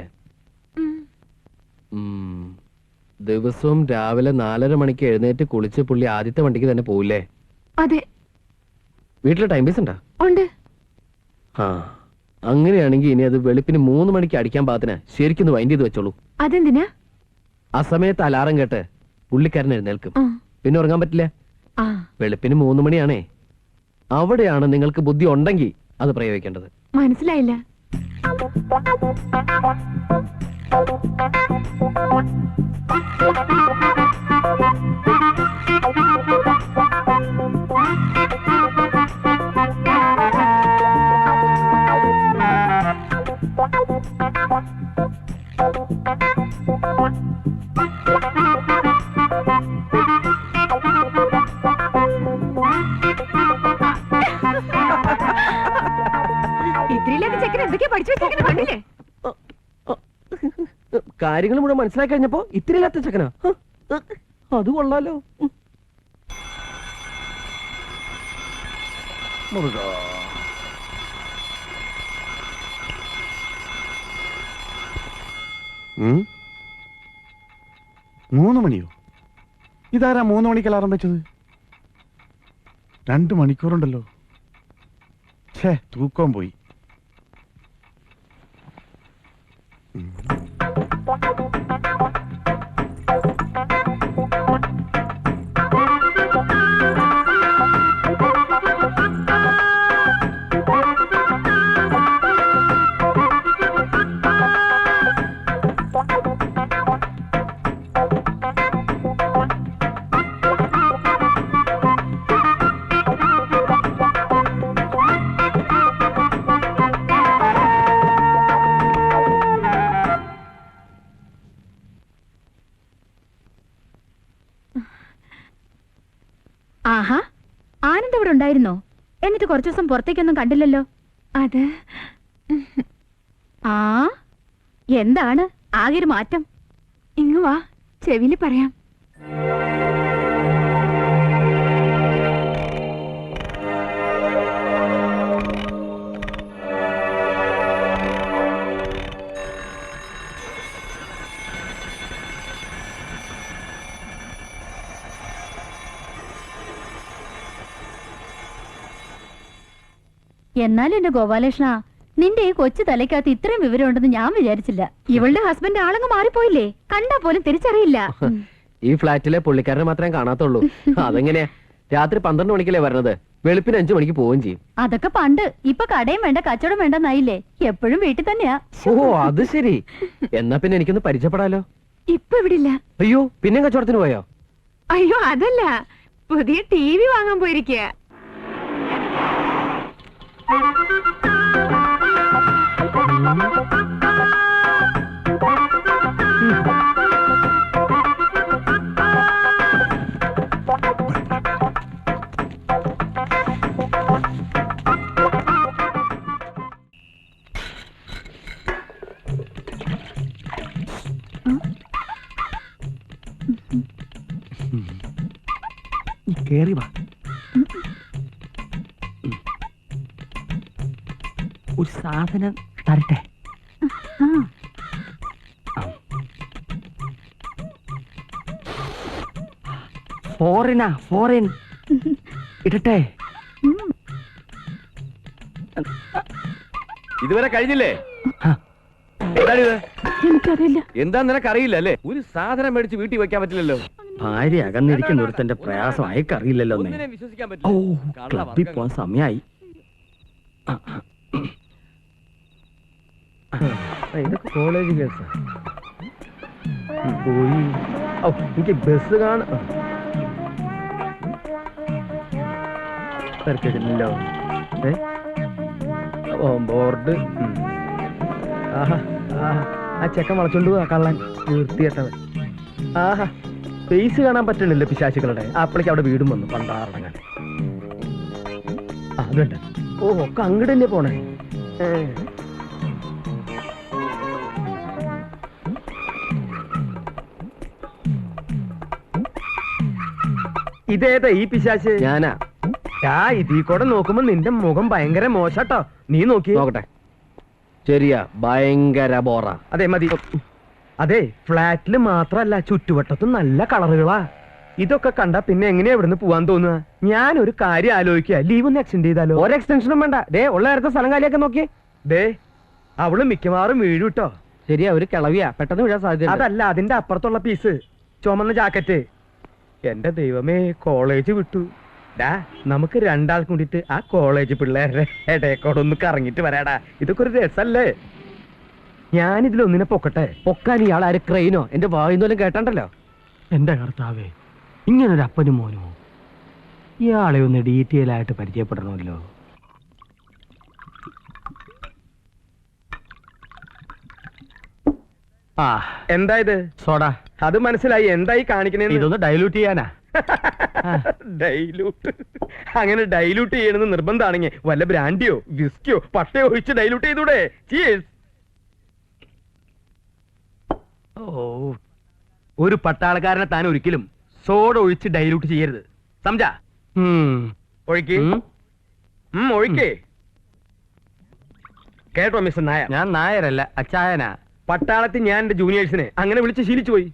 ദിവസവും രാവിലെ 4:30 മണിക്ക് എഴുന്നേറ്റ് കുളിച്ച് പുള്ളി ആദ്യത്തെ വണ്ടിക്ക് തന്നെ പോവില്ലേ? അതെ. വീട്ടില് ടൈം പീസ് ഉണ്ടാ? ഉണ്ട്. ആ, അങ്ങനെയാണെങ്കിൽ ഇനി അത് വെളുപ്പിന് 3 മണിക്ക് അടിക്കാൻ പാകത്തിന് ശരിക്കും വൈൻഡ് ചെയ്ത് വെച്ചോളൂ. അതെന്തിനാ? ആ സമയത്ത് അലാറം കേട്ട് പുള്ളിക്കാരൻ എഴുന്നേൽക്കും, പിന്നെ ഉറങ്ങാൻ പറ്റില്ല. വെളുപ്പിന് 3 മണിയാണേ. അവിടെയാണ് നിങ്ങൾക്ക് ബുദ്ധി ഉണ്ടെങ്കിൽ അത് പ്രയോഗിക്കേണ്ടത്. മനസ്സിലായില്ല. ഇത്രയില്ലാത്ത ചെക്കൻ എന്തൊക്കെയാ പഠിച്ചു വെച്ചേക്കണ കണ്ടില്ലേ? കാര്യങ്ങൾ മുഴുവൻ മനസ്സിലാക്കി കഴിഞ്ഞപ്പോ ഇത്തിരിയില്ലാത്ത ചെക്കനാ. അത് കൊള്ളാലോ. മൂന്ന് മണിയോ? ഇതാരാ 3 മണിക്ക് അലാറം വെച്ചത്? 2 മണിക്കൂറുണ്ടല്ലോ. ഛേ, തൂക്കം പോയി. ആഹാ, ആനന്ദ് ഇവിടെ ഉണ്ടായിരുന്നോ? എന്നിട്ട് കുറച്ചു ദിവസം പുറത്തേക്കൊന്നും കണ്ടില്ലല്ലോ. അത് ആ, എന്താണ് ആകെ ഒരു മാറ്റം? ഇങ്ങു വാ, ചെവിയിൽ പറയാം. എന്നാലും എന്റെ ഗോപാലകൃഷ്ണ, നിന്റെ ഈ കൊച്ചു തലയ്ക്കകത്ത് ഇത്രയും വിവരം ഉണ്ടെന്ന് ഞാൻ വിചാരിച്ചില്ല. ഇവളുടെ ഹസ്ബൻഡ് ആളങ്ങ് മാറിപ്പോയില്ലേ? കണ്ടാ പോലും തിരിച്ചറിയില്ല. ഈ ഫ്ലാറ്റിലെ പുള്ളിക്കാരനെ മാത്രമേ കാണാത്തുള്ളൂ. അതെങ്ങനെയാ? രാത്രി 12 മണിക്കല്ലേ വരണത്, വെളുപ്പിന് 5 മണിക്ക് പോവുകയും ചെയ്യും. അതൊക്കെ പണ്ട്. ഇപ്പൊ കടയും വേണ്ട കച്ചവടം വേണ്ടെന്നായില്ലേ? എപ്പോഴും വീട്ടിൽ തന്നെയാ. ഓ, അത് ശരി. എന്നാ പിന്നെ എനിക്കൊന്ന് പരിചയപ്പെടാലോ. ഇപ്പൊ ഇവിടെ ഇല്ല. അയ്യോ പിന്നെ കച്ചവടത്തിന് പോയോ? അയ്യോ അതല്ല, പുതിയ TV വാങ്ങാൻ പോയിരിക്കുക. കേറി വാ. ഒരു സാധനം തരട്ടെ? ഫോറിൻ ഇടട്ടെ? ഇതുവരെ കഴിഞ്ഞില്ലേ? എന്താണിത്? എനിക്കറിയില്ല. എന്താ നിനക്കറിയില്ല അല്ലേ? ഒരു സാധനം മേടിച്ച് വീട്ടിൽ വെക്കാൻ പറ്റില്ലല്ലോ. ഭാര്യ അകന്നിരിക്കുന്ന ഒരുത്തന്റെ പ്രയാസം അയക്കറിയില്ലല്ലോ. ഒന്നിനെയും വിശ്വസിക്കാൻ ഓ പറ്റില്ല. ക്ലബിൽ പോവാൻ സമയായി. ഇതൊക്കെ കോളേജ് കേസാ. പോയി എനിക്ക് ബസ് കാണാം. തിരക്കില്ലല്ലോ. ബോർഡ്. ആഹാ ആ ചെക്കൻ വളച്ചോണ്ട് പോവാ കള്ളൻ. വൃത്തികെട്ടവൻ. ആഹാ ഫേസ് കാണാൻ പറ്റണില്ല പിശാചുക്കളുടെ. അപ്പളേക്ക് അവിടെ വീടും വന്നു പണ്ടാറടങ്ങാൻ. അത് വേണ്ട. ഓ ഒക്കെ അങ്ങടല്ലേ പോണേ. ഇതേതാ ഈ പിശാച്ച്? ഞാനാ. ഇതീ കൂടെ നോക്കുമ്പോ നിന്റെ മുഖം ഭയങ്കര മോശട്ടോ. നീ നോക്കി നോക്കട്ടെ. ശരിയാ, ഭയങ്കര ബോറ. അതെ മതി. അതെ ഫ്ലാറ്റില് മാത്രല്ല ചുറ്റുവട്ടത്തും നല്ല കളറുകളാ. ഇതൊക്കെ കണ്ടാ പിന്നെ എങ്ങനെയാ ഇവിടുന്ന് പോവാൻ തോന്നുക? ഞാനൊരു കാര്യം ആലോചിക്കുക, ലീവ് ഒന്ന് എക്സ്റ്റെൻഡ് ചെയ്താലോ? ഒരു എക്സ്റ്റൻഷനും വേണ്ട. ദേ ഉള്ള നേരത്തെ സ്ഥലം കാലിയൊക്കെ നോക്കി. ദേ അവള് മിക്കവാറും വീഴും കേട്ടോ. ശരിയാ, ഒരു കിളവിയാ, പെട്ടെന്ന് വീഴാൻ സാധ്യത. അതല്ല, അതിന്റെ അപ്പുറത്തുള്ള പീസ് ചുമന്ന ജാക്കറ്റ്. എന്റെ ദൈവമേ, കോളേജ് വിട്ടു. ഡാ നമുക്ക് രണ്ടാൾക്ക് കൂടിയിട്ട് ആ കോളേജ് പിള്ളേരുടെ ഇടയക്കോടെ ഒന്ന് കറങ്ങിട്ട് വരാടാ. ഇതൊക്കെ ഒരു രസല്ലേ? ഞാനിതിലൊന്നിനെ പൊക്കട്ടെ. പൊക്കാൻ ഇയാൾ ആര് ക്രെയിനോ? എന്റെ വായുന്നോലും കേട്ടണ്ടല്ലോ. എന്റെ കർത്താവേ, ഇങ്ങനൊരു അപ്പനും മോനുമോ? ഇയാളെ ഒന്ന് ഡീറ്റെയിൽ ആയിട്ട് പരിചയപ്പെടണമല്ലോ. ആ എന്താ ഇത്? സോഡ. അത് മനസ്സിലായി. എന്തായി കാണിക്കണേ? ഇതൊന്ന് ഡൈലൂട്ട് ചെയ്യാനാ. ഡൈലൂട്ട്? അങ്ങനെ ഡൈലൂട്ട് ചെയ്യണമെന്ന് നിർബന്ധമാണെങ്കിൽ വല്ല ബ്രാൻഡിയോ വിസ്കിയോ പട്ടയോ ഒഴിച്ച് ഡൈലൂട്ട് ചെയ്തൂടെ? ചീസ്. ഓ, ഒരു പട്ടാളക്കാരനെ താൻ ഒരിക്കലും സോഡ ഒഴിച്ച് ഡൈലൂട്ട് ചെയ്യരുത്. സംജാ? ഒഴിക്ക്. ഒഴിക്കേ. കേട്ടോ മിസ്റ്റർ നായർ? ഞാൻ നായരല്ല, അച്ചായനാ. പട്ടാളത്തിൽ ഞാൻ എന്റെ ജൂനിയേഴ്സിനെ അങ്ങനെ വിളിച്ച് ശീലിച്ചു പോയി.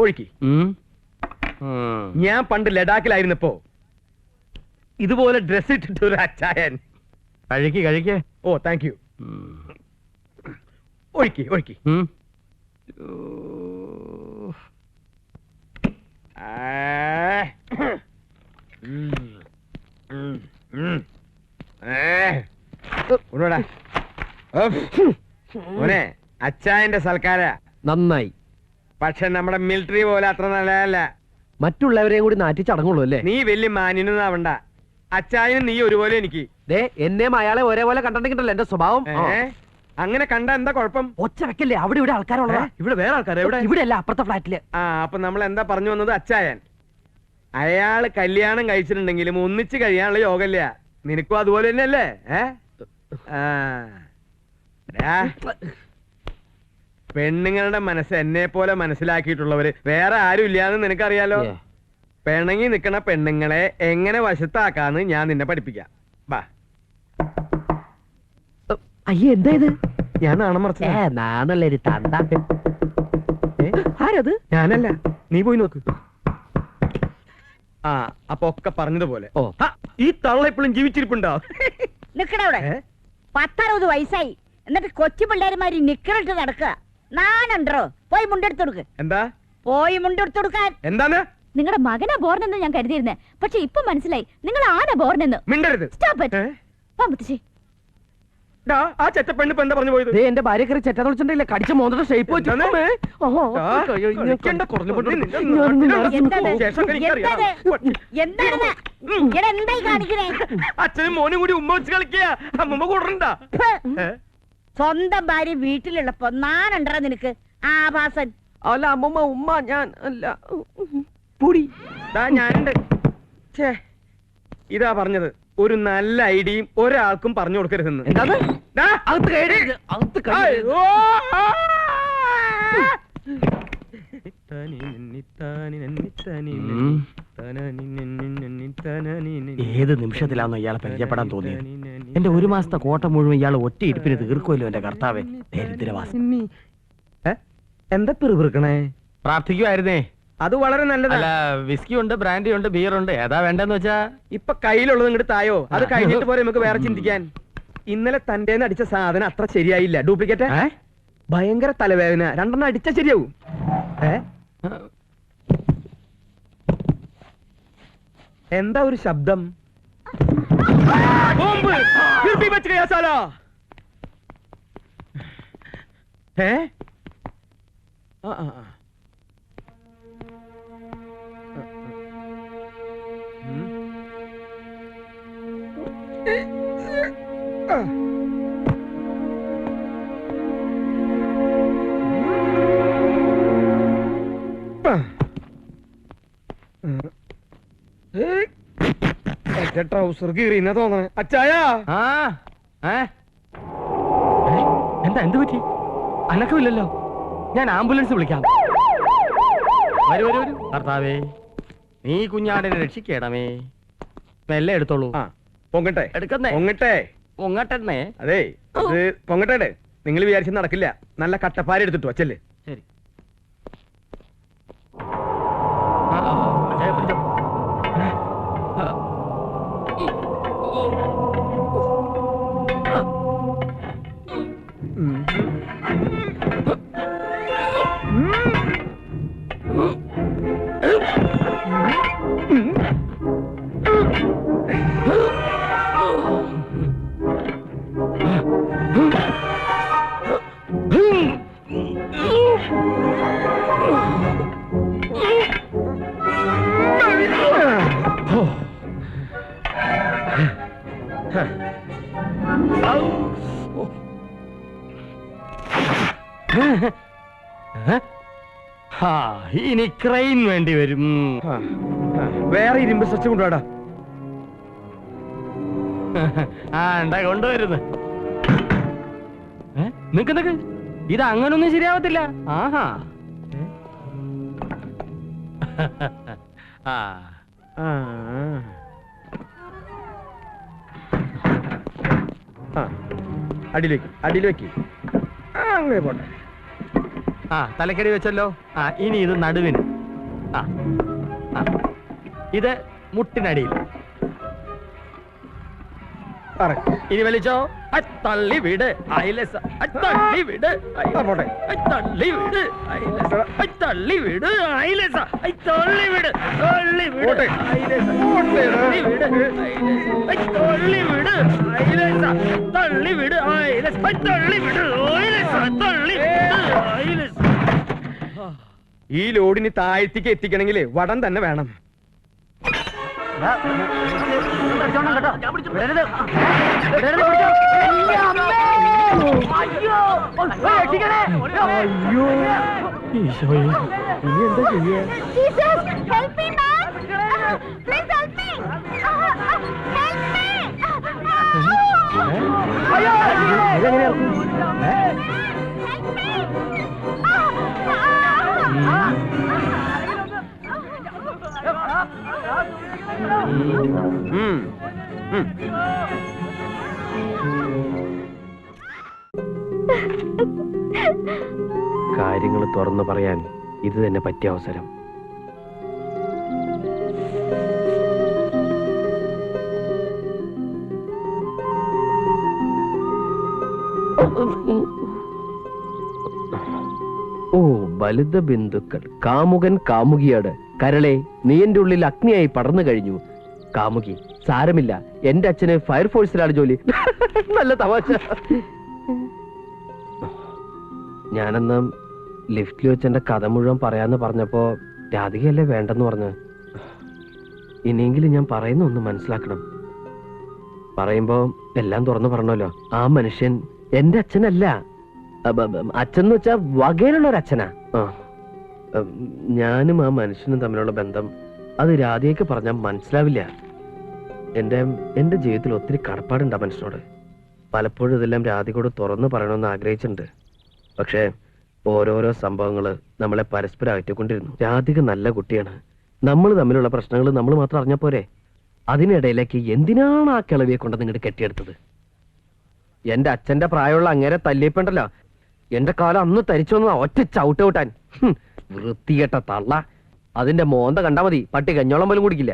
ഒഴുക്കി. ഞാൻ പണ്ട് ലഡാക്കിലായിരുന്നപ്പോ ഇതുപോലെ ഡ്രസ് ഇട്ടിട്ട് ഒരു അച്ചായൻ. കഴിക്ക്. ഓ താങ്ക് യു. ഒഴുക്കി. മോനെ, അച്ചായന്റെ സൽക്കാര നന്നായി. പക്ഷെ നമ്മുടെ മിലിറ്ററി പോലെ അത്ര നല്ലതല്ല. മറ്റുള്ളവരെയും കൂടി നാറ്റി ചടങ്ങുള്ളൂ അല്ലേ? നീ വലിയ മാന്യനാവണ്ട. അച്ചായനും നീ ഒരുപോലെ എനിക്ക്. ദേ എന്നെയും അയാളെ ഒരേപോലെ കണ്ടിട്ടുണ്ടല്ലോ എന്റെ സ്വഭാവം. അങ്ങനെ കണ്ട എന്താ കുഴപ്പം? ഒച്ച വെക്കല്ലേ, അവിടെ ഇവിടെ ആൾക്കാരുള്ളതാ. ഇവിടെ വേറെ ആൾക്കാർ ഇവിടെ അല്ല, അപ്പുറത്തെ ഫ്ലാറ്റില്. അപ്പൊ നമ്മൾ എന്താ പറഞ്ഞു വന്നത്? അച്ചായൻ അയാള് കല്യാണം കഴിച്ചിട്ടുണ്ടെങ്കിലും ഒന്നിച്ച് കഴിയാനുള്ള യോഗല്ല. നിനക്കും അതുപോലെ തന്നെയല്ലേ? പെണ്ണുങ്ങളുടെ മനസ്സ് എന്നെ പോലെ മനസ്സിലാക്കിയിട്ടുള്ളവര് വേറെ ആരും ഇല്ലാന്ന് നിനക്കറിയാലോ. പിണങ്ങി നിക്കണ പെണ്ണുങ്ങളെ എങ്ങനെ വശത്താക്കാന്ന് ഞാൻ നിന്നെ പഠിപ്പിക്കാം. ബാ. അയ്യേ, എന്താ ഇത്? ഞാൻ നാണം മറച്ച നാണല്ലേ തന്ത. ആരത്? ഞാനല്ല, നീ പോയി നോക്ക്. അപ്പൊ ഒക്കെ പറഞ്ഞതുപോലെ. ഓ, ഈ തള്ള ഇപ്പോഴും ജീവിച്ചിരിപ്പുണ്ടോ? നിക്കടവിടെ. 10-60 വയസ്സായി എന്നിട്ട് കൊച്ചു പിള്ളേരുമാരി നിക്കറിട്ട് നടക്കുക. നാനുണ്ടോ? പോയി മുണ്ടെടുത്തു കൊടുക്ക്. എന്താ? പോയി മുണ്ടെടുത്തു കൊടുക്കാൻ. എന്താണ്? നിങ്ങളുടെ മകനാ ബോർണെന്ന് ഞാൻ കരുതിയിരുന്നേ, പക്ഷെ ഇപ്പൊ മനസ്സിലായി നിങ്ങൾ ആന ബോർണെന്ന്. മിണ്ടരുത്. Stop it. വാ മുത്തശ്ശി. ആ ചെറ്റപ്പെണ്ണ് ഇപ്പൊ എന്താ പറഞ്ഞു പോയത്? ദേ എന്റെ ഭാര്യ കയറി ചെറ്റാന്ന് വിളിച്ചിട്ടില്ല, കടിച്ച മോന്തയുടെ ഷേപ്പ് വെച്ചു. എന്താണ്? കളിക്കണ്ട, കുറഞ്ഞു പോട്ടെ. നിന്റെ നാട്ടിലെ ശേഷം എനിക്കറിയാം. എന്തായി കാണിക്കണേ? അച്ഛനും മോനും കൂടി ഉമ്മ വെച്ച് കളിക്കുക. അമ്മമ്മ കൂടണ്ട. സ്വന്തം ഭാര്യ വീട്ടിലുള്ളപ്പോ നാനുണ്ടോ നിനക്ക്? ആഭാസൻ. അല്ല അമ്മമ്മ, ഉമ്മ ഞാൻ അല്ല പൊടി. ഞാനുണ്ട്. ഛേ, ഇതാ പറഞ്ഞത്, ഒരു നല്ല ഐഡിയയും ഒരാൾക്കും പറഞ്ഞു കൊടുക്കരുതെന്ന്. എന്താണ്? ദാ, അകത്ത് കയറരുത്, അകത്ത് കയറരുത്. ഓ! ഏത് നിമിഷത്തിലാണോ ഇയാളെ പരിചയപ്പെടാൻ തോന്നിയത്? എന്റെ ഒരു മാസത്തെ കോട്ട മുഴുവൻ ഇയാൾ ഒറ്റ ഇരിപ്പിന് തീർക്കുമല്ലോ എന്റെ കർത്താവേ. ദരിദ്രവാസി. എന്താ പിറുപിറുക്കണേ? പ്രാർത്ഥിക്കുമായിരുന്നേ. അത് വളരെ നല്ലതാ. അല്ല, വിസ്കി ഉണ്ട്, ബ്രാൻഡി ഉണ്ട്, ബിയർ ഉണ്ട്, ഏതാ വേണ്ടെന്ന് വെച്ചാ? ഇപ്പൊ കയ്യിലുള്ളത് ഇങ്ങോട്ട് തായോ, അത് കഴിഞ്ഞിട്ട് പോരെ നമുക്ക് വേറെ ചിന്തിക്കാൻ. ഇന്നലെ തന്റെ അടിച്ച സാധനം അത്ര ശരിയായില്ല, ഡ്യൂപ്ലിക്കേറ്റ്. ഭയങ്കര തലവേദന, രണ്ടെണ്ണം അടിച്ച ശരിയാവും. എന്താ ഒരു ശബ്ദം? ബോംബ്! फिर भी बच गया साला. ട്രൗസർ കീറിയെന്നാ തോന്നണേ. അച്ചായാ, എന്താ, എന്ത് പറ്റി? അനക്കമില്ലല്ലോ, ഞാൻ ആംബുലൻസ് വിളിക്കാം. വരൂ വരൂ വരൂ. കർത്താവേ, നീ കുഞ്ഞാടിനെ രക്ഷിക്കണമേ. മെല്ലെ എടുത്തോളൂ. പൊങ്ങട്ടെ എടുക്കുന്നേ, പൊങ്ങട്ടെ പൊങ്ങട്ടെ. അതെ, ഇത് പൊങ്ങട്ടെ. നിങ്ങൾ വിചാരിച്ച നടക്കില്ല. നല്ല കട്ടപ്പാര എടുത്തിട്ടു അച്ചല്ലേ. ശരി. ഇനി ക്രെയിൻ വേണ്ടി വരും. വേറെ ഇരുമ്പ് സ്ട്രെച്ച് കൊണ്ടുവാടാ. കൊണ്ടുവരുന്നു. നിക്ക്, ഇത് അങ്ങനൊന്നും ശരിയാവത്തില്ല. ആഹാ. അടിയിൽ വെക്ക്. അങ്ങനെ പോട്ടെ. തലക്കടി വെച്ചല്ലോ. ഇനി ഇത് നടുവിന്. ഇത് മുട്ടിനടിയിൽ. ഇനി വലിച്ചോ. തള്ളി വിട്, അയലസ. തള്ളി വിട്, പോട്ടെ. തള്ളി വിട്, അയലസ. തള്ളി വിട്, അയലസ. തള്ളി വിട്, തള്ളി വിട്, അയലസ. തള്ളി വിട്, അയലസ. തള്ളി വിട്, അയലസ. തള്ളി വിട്, അയലസ. തള്ളി വിട്, അയലസ. തള്ളി വിട്, അയലസ. ഈ ലോഡിന് താഴ്ത്തിക്ക് എത്തിക്കണമെങ്കിൽ വടം തന്നെ വേണം. കാര്യങ്ങൾ തുറന്നു പറയാൻ ഇത് തന്നെ പറ്റിയ അവസരം. ഓ ബലിത ബിന്ദുക്കൾ, കാമുകൻ കാമുകിയാട്. കരളെ, നീ എന്റെ ഉള്ളിൽ അഗ്നിയായി പടർന്നു കഴിഞ്ഞു. കാമുകി സാരമില്ല, എന്റെ അച്ഛന് ഫയർഫോഴ്സിലാണ് ജോലി. നല്ല തമാശ. ഞാനന്ന് ലിഫ്റ്റിൽ വെച്ച് എന്റെ കഥ മുഴുവൻ പറയാന്ന് പറഞ്ഞപ്പോ രാധികയല്ലേ വേണ്ടെന്ന് പറഞ്ഞു. ഇനിയെങ്കിലും ഞാൻ പറയുന്ന ഒന്ന് മനസ്സിലാക്കണം. പറയുമ്പോ എല്ലാം തുറന്നു പറഞ്ഞല്ലോ. ആ മനുഷ്യൻ എന്റെ അച്ഛനല്ല. അച്ഛൻ എന്ന് വെച്ചാ വകയിലുള്ള ഒരു അച്ഛനാ. ഞാനും ആ മനുഷ്യനും തമ്മിലുള്ള ബന്ധം അത് രാധികയ്ക്ക് പറഞ്ഞാൽ മനസ്സിലാവില്ല. എന്റെ ജീവിതത്തിൽ ഒത്തിരി കടപ്പാടുണ്ട് ആ മനുഷ്യനോട്. പലപ്പോഴും ഇതെല്ലാം രാധികയോട് തുറന്നു പറയണമെന്ന് ആഗ്രഹിച്ചിട്ടുണ്ട്. പക്ഷേ ഓരോരോ സംഭവങ്ങള് നമ്മളെ പരസ്പരം അകറ്റിക്കൊണ്ടിരുന്നു. രാധിക നല്ല കുട്ടിയാണ്. നമ്മൾ തമ്മിലുള്ള പ്രശ്നങ്ങൾ നമ്മൾ മാത്രം അറിഞ്ഞാ പോരെ. അതിനിടയിലേക്ക് എന്തിനാണ് ആ കിളവിയെ കൊണ്ട് നിങ്ങോട്ട് കെട്ടിയെടുത്തത്? എന്റെ അച്ഛന്റെ പ്രായമുള്ള അങ്ങേരെ തല്ലിയപ്പുണ്ടല്ലോ, എന്റെ കാലം അന്ന് തരിച്ചു വന്ന ഒറ്റ ചവിട്ട് വിട്ടാൻ. വൃത്തികെട്ട തള്ള. അതിന്റെ മോന്ത കണ്ടാ മതി, പട്ടി കഞ്ഞോളം പോലും കുടിക്കില്ല.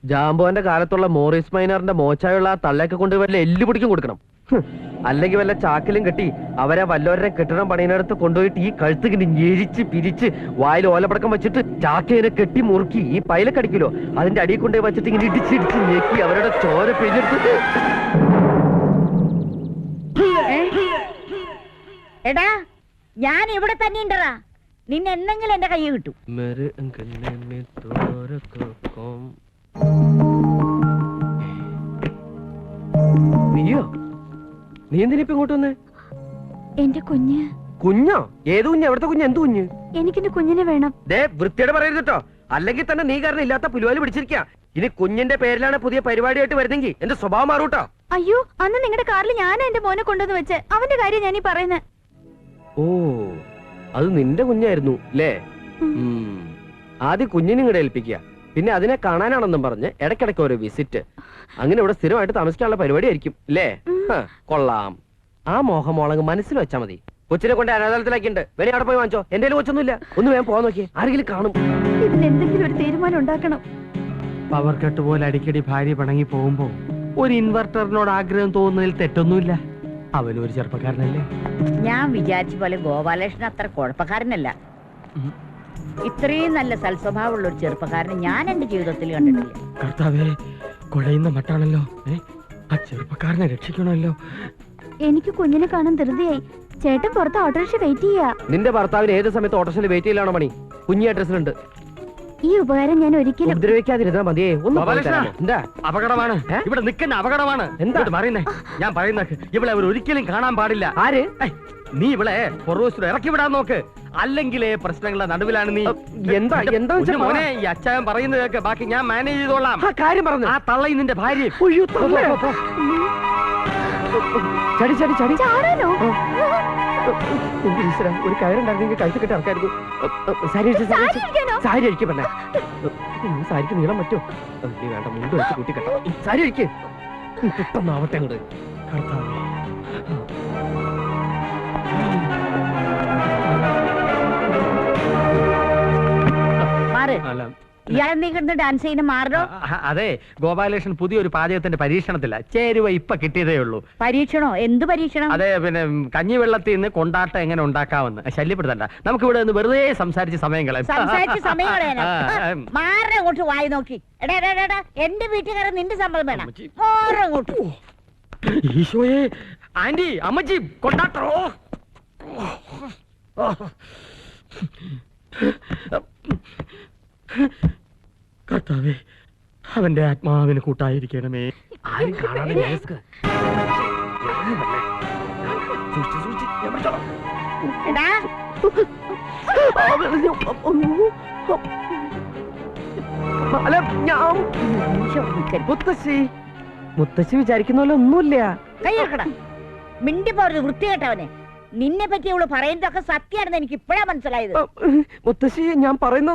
ജാമ്പോന്റെ കാലത്തുള്ള മോറിസ് മൈനറിന്റെ മോച്ചായുള്ള ആ തള്ളയൊക്കെ കൊണ്ട് വല്ല എല്ലു പിടിക്കും കൊടുക്കണം. അല്ലെങ്കിൽ വല്ല ചാക്കിലും കെട്ടി അവരെ വല്ലവരുടെ കെട്ടിടം പണിയിനടുത്ത് കൊണ്ടുപോയിട്ട് ഈ കഴുത്ത് ഞെരിച്ച് പിരിച്ച് വായിൽ ഓലപ്പടക്കം വെച്ചിട്ട് ചാക്കേനെ കെട്ടി മുറുക്കി ഈ പൈലക്കടിക്കലോ അതിന്റെ അടിയിൽ കൊണ്ടുപോയി വെച്ചിട്ട് ഇങ്ങനെ ഇടിച്ചിടിച്ച് ഞെക്കി അവരുടെ ചോര പിരിഞ്ഞെടുത്ത്. എടാ, ഞാൻ ഇവിടെ തന്നെ ഉണ്ടറാ. നിന്നെ എന്തെങ്കിലും എന്റെ കൈ കിട്ടും. നീയോ? നീ എന്തിനിപ്പ ഇങ്ങോട്ട് വന്നേ? എന്റെ കുഞ്ഞ്. കുഞ്ഞോ? ഏത് കുഞ്ഞ്? എവിടുത്തെ കുഞ്ഞ്? എന്ത് കുഞ്ഞ്? എനിക്കെന്റെ കുഞ്ഞിനെ വേണം. ദേ വൃത്തിയോടെ പറയരുത് കേട്ടോ. അല്ലെങ്കിൽ തന്നെ നീ കാരണം ഇല്ലാത്ത പുലുവാലി പിടിച്ചിരിക്കുക. ഇനി കുഞ്ഞിന്റെ പേരിലാണ് പുതിയ പരിപാടിയായിട്ട് വരുന്നെങ്കിൽ എന്റെ സ്വഭാവം മാറൂട്ടോ. അയ്യോ, അന്ന് നിങ്ങളുടെ കാറിൽ ഞാനാ എന്റെ മോനെ കൊണ്ടുവന്ന് വെച്ച്. അവന്റെ കാര്യം ഞാനീ പറയുന്നത്. ഓ, അത് നിന്റെ കുഞ്ഞായിരുന്നു അല്ലേ? ആദ്യം കുഞ്ഞിനെ ഇങ്ങോട്ട് ഏൽപ്പിക്കുക, പിന്നെ അതിനെ കാണാനാണെന്നും പറഞ്ഞ് ഇടയ്ക്കിടയ്ക്ക് ഒരു വിസിറ്റ്. അങ്ങനെ ഇവിടെ സ്ഥിരമായിട്ട് താമസിക്കാനുള്ള പരിപാടി ആയിരിക്കും അല്ലേ? കൊള്ളാം. ആ മോഹമോളങ്ങ് മനസ്സിൽ വെച്ചാ മതി. കൊച്ചിനെ കൊണ്ട് അനാഥാലയത്തിലാക്കിണ്ട്. വേണേ അവിടെ പോയി വാങ്ങിച്ചോ. എന്റെ കൊച്ചൊന്നുമില്ല. ഒന്ന് വേഗം പോകാൻ നോക്കിയേ, ആരെങ്കിലും കാണും. ഇതിനെന്തെങ്കിലും ഒരു തീരുമാനം ഉണ്ടാക്കണം. പവർ കട്ട് പോലെ അടിക്കടി ഭാര്യ പിണങ്ങി പോകുമ്പോ ഒരു ഇൻവെർട്ടറിനോട് ആഗ്രഹം തോന്നുന്നതിൽ തെറ്റൊന്നുമില്ല. അവനും ഒരു ചെറുപ്പക്കാരനല്ലേ? ഞാൻ വിചാരിച്ച പോലെ ഗോപാലകൃഷ്ണൻ അത്ര കുഴപ്പക്കാരനല്ല. ഇത്രയും നല്ല സൽസ്വഭാവമുള്ള ഒരു ചെറുപ്പക്കാരനെ ഞാൻ എന്റെ ജീവിതത്തിൽ കണ്ടിട്ടില്ല. കർത്താവേ, കുഴയുന്ന മട്ടാണല്ലോ. ആ ചെറുപ്പക്കാരനെ രക്ഷിക്കണമല്ലോ. എനിക്ക് കുഞ്ഞിനെ കാണാൻ ധൃതിയായി. ചേട്ടൻ പുറത്ത് ഓട്ടോറിക്ഷ വെയിറ്റ് ചെയ്യാ. നിന്റെ ഭർത്താവിന് ഏത് സമയത്ത് ഓട്ടോറിക്ഷയിൽ വെയിറ്റ് ചെയ്യലാണോ പണി? കുഞ്ഞി അഡ്രസ്സിലുണ്ട്. ഈ ഉപകാരം ഞാൻ ഒരിക്കലും ഉപദ്രവിക്കാതിരുന്നാ മതിയേ. ഒന്ന് എന്താ അപകടമാണ് ഇവിടെ നിൽക്കുന്ന അപകടമാണ്. എന്താ പറയുന്നേ? ഞാൻ പറയുന്ന ഇവളെ അവർ ഒരിക്കലും കാണാൻ പാടില്ല. ആര്? നീ ഇവളെ പൊറോസിൽ ഇറക്കി വിടാൻ നോക്ക്. അല്ലെങ്കിലേ പ്രശ്നങ്ങളുടെ നടുവിലാണ് നീ. എന്താ എന്താ മോനെ, ഈ അച്ചായൻ പറയുന്നത് കേൾക്ക്. ബാക്കി ഞാൻ മാനേജ് ചെയ്തോളാം. കാര്യം പറഞ്ഞു. ആ തള്ളയും നിന്റെ ഭാര്യ. ചടി ചടി ചടി. ചാടാനോ? ഒരു കയറുണ്ടായിരുന്നെങ്കിൽ കഴുത്ത് കെട്ടി ഇറക്കായിരുന്നു. സാരി അഴിക്ക് പെണ്ണേ. സാരിക്ക് നീളം പറ്റോ? നീ വേണ്ട, മുണ്ട് വെച്ച് കൂട്ടി കെട്ടാം. സാരി അഴിക്ക്. പെട്ടെന്നാവട്ടെ അങ്ങോട്ട്. ഇയാളെന്തീ കിടന്ന് ഡാൻസ് ചെയ്യുന്ന മാറോ? അതെ, ഗോപാലകൃഷ്ണൻ പുതിയൊരു പാചകത്തിന്റെ പരീക്ഷണത്തില്ല. ചേരുവ ഇപ്പൊ കിട്ടിയതേ ഉള്ളൂ. പരീക്ഷണോ? എന്ത് പരീക്ഷണം? അതെ, പിന്നെ കഞ്ഞിവെള്ളത്തിൽ നിന്ന് കൊണ്ടാട്ടം എങ്ങനെ ഉണ്ടാക്കാമെന്ന്. ശല്യപ്പെടുത്തണ്ട, നമുക്ക് ഇവിടെ നിന്ന് വെറുതെ സംസാരിച്ച് സമയം കളയാം. സംസാരിച്ച് സമയം കളയാനോ? മാറിനെ അങ്ങോട്ട് വായി നോക്കി. എടാ, എന്റെ വീട്ടുകാരൻ നിന്റെ സമ്മതം വേണം. മാറി അങ്ങോട്ട്. ഈശോയെ, ആന്റി, അമ്മച്ചി, കൊണ്ടാട്ടോ. കർത്താവേ, അവന്റെ ആത്മാവിന് കൂട്ടായിരിക്കണമേ. ആരും കാണാതെ എടാ, മുത്തശ്ശി വിചാരിക്കുന്നല്ലോ ഒന്നുമില്ല. കൈയ്യക്കട മിണ്ടി പോരുത് വൃത്തികെട്ടവനെ. നിന്നെ പറ്റി അവള് പറയുന്നതൊക്കെ സത്യമാണെന്ന് എനിക്ക് ഇപ്പഴാ മനസ്സിലായത്. മുത്തശ്ശി, ഞാൻ പറയുന്ന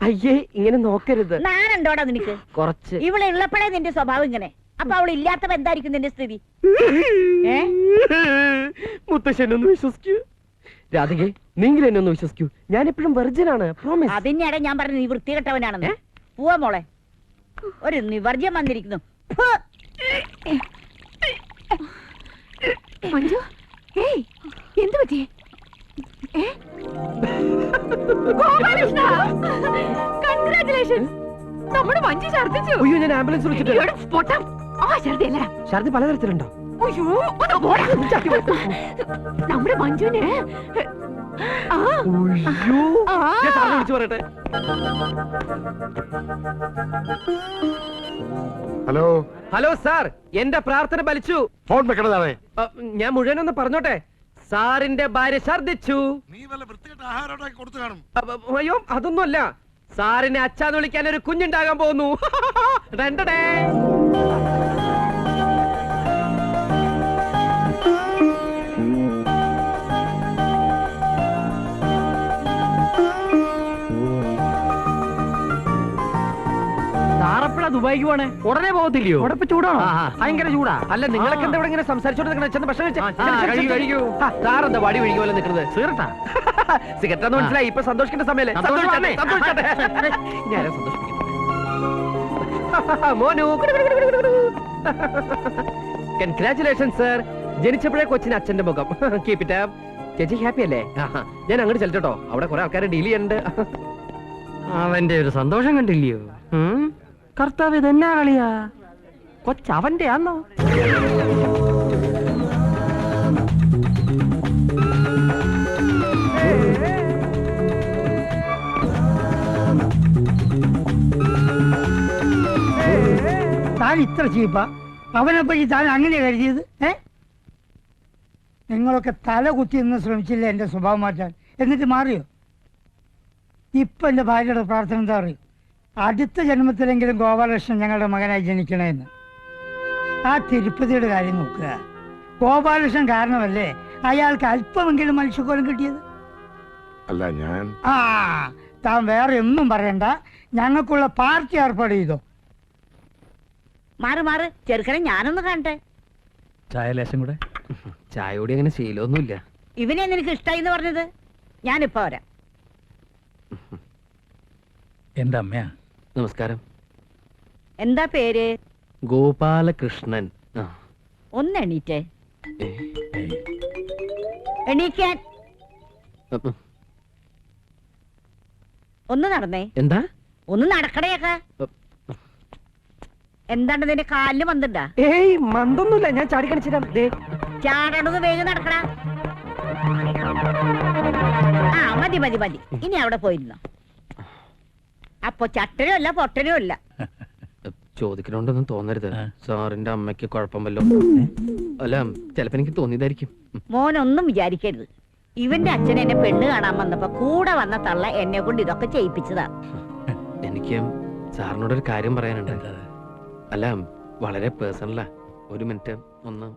അയ്യേ, ഇങ്ങനെ നോക്കരുത്. നാനുണ്ടോടാ നിനക്ക്? കുറച്ച്. ഇവളെ ഉള്ളപ്പോഴേ നിന്റെ സ്വഭാവം ഇങ്ങനെ. അപ്പൊ അവൾ ഇല്ലാത്തപ്പോ എന്തായിരിക്കും നിന്റെ സ്ഥിതി? മുത്തശ്ശി എന്നെ ഒന്ന് വിശ്വസിക്കൂ. രാധികെ, നീങ്കിലും എന്നെ ഒന്ന് വിശ്വസിക്കൂ. ഞാൻ എപ്പോഴും വെർജിനാണ്. പ്രോമിസ്. അതിനിടെ ഞാൻ പറഞ്ഞു നീ വൃത്തികെട്ടവനാണെന്ന്. പോവാ മോളെ, ഒരു നിവർജ്യം വന്നിരിക്കുന്നു. മഞ്ജു, എന്ത് പറ്റി? കൺഗ്രാറ്റുലേഷൻസ്. നമ്മുടെ മഞ്ജു ഛർദ്ദിച്ചു. അയ്യോ ഞാൻ ആംബുലൻസ് വിളിച്ചിട്ട് ഇവിടെ പൊട്ടം. ആ ഛർദ്ദിയല്ല. ഛർദി പലതരത്തിലുണ്ടോ? അയ്യോ ഒന്ന് പോടാ. നമ്മുടെ മഞ്ജുവിന് ആ അയ്യോ ആ. ഞാൻ സാറിനെ വിളിച്ചു പറയട്ടെ. ഹലോ, ഹലോ സാർ, എന്റെ പ്രാർത്ഥന ഫലിച്ചു. ഫോൺ വെക്കണതാണ്. ഞാൻ മുഴുവനൊന്ന് പറഞ്ഞോട്ടെ. സാറിന്റെ ഭാര്യ ഛർദിച്ചു. നീ വല്ല വൃത്തികെട്ട ആഹാരം ഉണ്ടാക്കി കൊടുത്തു കാണും. അയ്യോ അതൊന്നുമല്ല, സാറിനെ അച്ഛാന്ന് വിളിക്കാൻ ഒരു കുഞ്ഞുണ്ടാകാൻ പോകുന്നു. രണ്ടടേ. സാറപ്പഴ ദുബായിക്ക് പോണേ, ഉടനെ പോകത്തില്ലയോ? ഉടപ്പ് ചൂടാണോ? ഭയങ്കര ചൂടാ. അല്ല നിങ്ങളൊക്കെ എന്താ ഇവിടെ ഇങ്ങനെ സംസാരിച്ചോണ്ട് നിൽക്കണേ? ചെന്ന് ഭക്ഷണം കഴിക്കൂ. സാറെന്താ വടി ഒഴുകി പോലെ നിൽക്കുന്നത്? സീറട്ടാ സിഗരറ്റാന്ന് മനസ്സിലായി. ഇപ്പൊ സന്തോഷിക്കേണ്ട സമയല്ലേ? സന്തോഷിച്ചോട്ടെ, സന്തോഷിച്ചോട്ടെ. ഇനി ആരാ സന്തോഷിപ്പിക്കുന്നത്? മോനു കൺഗ്രാറ്റുലേഷൻ സർ. ജനിച്ചപ്പോഴേ കൊച്ചിന് അച്ഛന്റെ മുഖം. Keep it up. ചേച്ചി ഹാപ്പി അല്ലേ? ഞാൻ അങ്ങോട്ട് ചെല്ലട്ടോ, അവിടെ കുറെ ആൾക്കാരെ ഡീൽ ചെയ്യാനുണ്ട്. അവന്റെ ഒരു സന്തോഷം കണ്ടില്ലയോ? കർത്താവ് ഇതെന്നാ കളിയാ? കൊച്ചവന്റെ ആന്നോ? താൻ ഇത്ര ചീപ്പാ? അവനെപ്പറ്റി താൻ അങ്ങനെ കരുതിയത്? നിങ്ങളൊക്കെ തല കുത്തി നിന്ന് ശ്രമിച്ചില്ല എന്റെ സ്വഭാവം മാറ്റാൻ, എന്നിട്ട് മാറിയോ? ഇപ്പൊ എന്റെ ഭാര്യയുടെ പ്രാർത്ഥന എന്താ അറിയോ? അടുത്ത ജന്മത്തിലെങ്കിലും ഗോപാലകൃഷ്ണൻ ഞങ്ങളുടെ മകനായി ജനിക്കണമെന്ന്. ആ തിരുപ്പതിയുടെ കാര്യം നോക്കുക. ഗോപാലകൃഷ്ണൻ കാരണമല്ലേ അയാൾക്ക് അല്പമെങ്കിലും മനുഷ്യക്കോലം കിട്ടിയത്? അല്ല ഞാൻ ആ താൻ വേറെ ഒന്നും പറയണ്ട, ഞങ്ങൾക്കുള്ള പാർട്ടി ഏർപ്പാട് ചെയ്തോ. മാറ് മാറ് ചെറുക്കനെ ഞാനൊന്ന് കാണട്ടെ. ചായ ലേശം കൂടെ. ചായയോടി അങ്ങനെ ശീലമൊന്നുമില്ല. ഇവനെ നിനക്ക് ഇഷ്ടായി എന്ന് പറഞ്ഞത്? ഞാനിപ്പോ വരാം. എന്റെ അമ്മയാ. നമസ്കാരം. എന്താ പേര്? ഗോപാലകൃഷ്ണൻ. ഒന്ന് എണീറ്റേ. എണീക്കാൻ. ഒന്ന് നടന്നേ. എന്താ? ഒന്ന് നടക്കണേക്ക. എന്താണ് നിന്റെ കാലിന് മന്തുണ്ടാ? ഏയ് മന്തൊന്നുമില്ല, ഞാൻ ചാടി കാണിച്ചിരാം. ചാടണത് വേഗം നടക്കണ. ആ മതി മതി മതി, ഇനി അവിടെ പോയിരുന്നോ. അപ്പൊ ചട്ടനും അല്ല പൊട്ടനും അല്ല. ചോദിക്കണോണ്ടൊന്നും തോന്നരുത്. സാറിന്റെ അമ്മയ്ക്ക് കുഴപ്പം വല്ലോ. അല്ല ചിലപ്പോ എനിക്ക് തോന്നിയതായിരിക്കും. മോനൊന്നും വിചാരിക്കരുത്. ഇവന്റെ അച്ഛൻ എന്നെ പെണ്ണ് കാണാൻ വന്നപ്പോ കൂടെ വന്ന തള്ള എന്നെ കൊണ്ട് ഇതൊക്കെ ചെയ്യിപ്പിച്ചതാ. എനിക്ക് സാറിനോടൊരു കാര്യം പറയാനുണ്ട്. അല്ല വളരെ പേഴ്സണലാ. ഒരു മിനിറ്റ് ഒന്ന്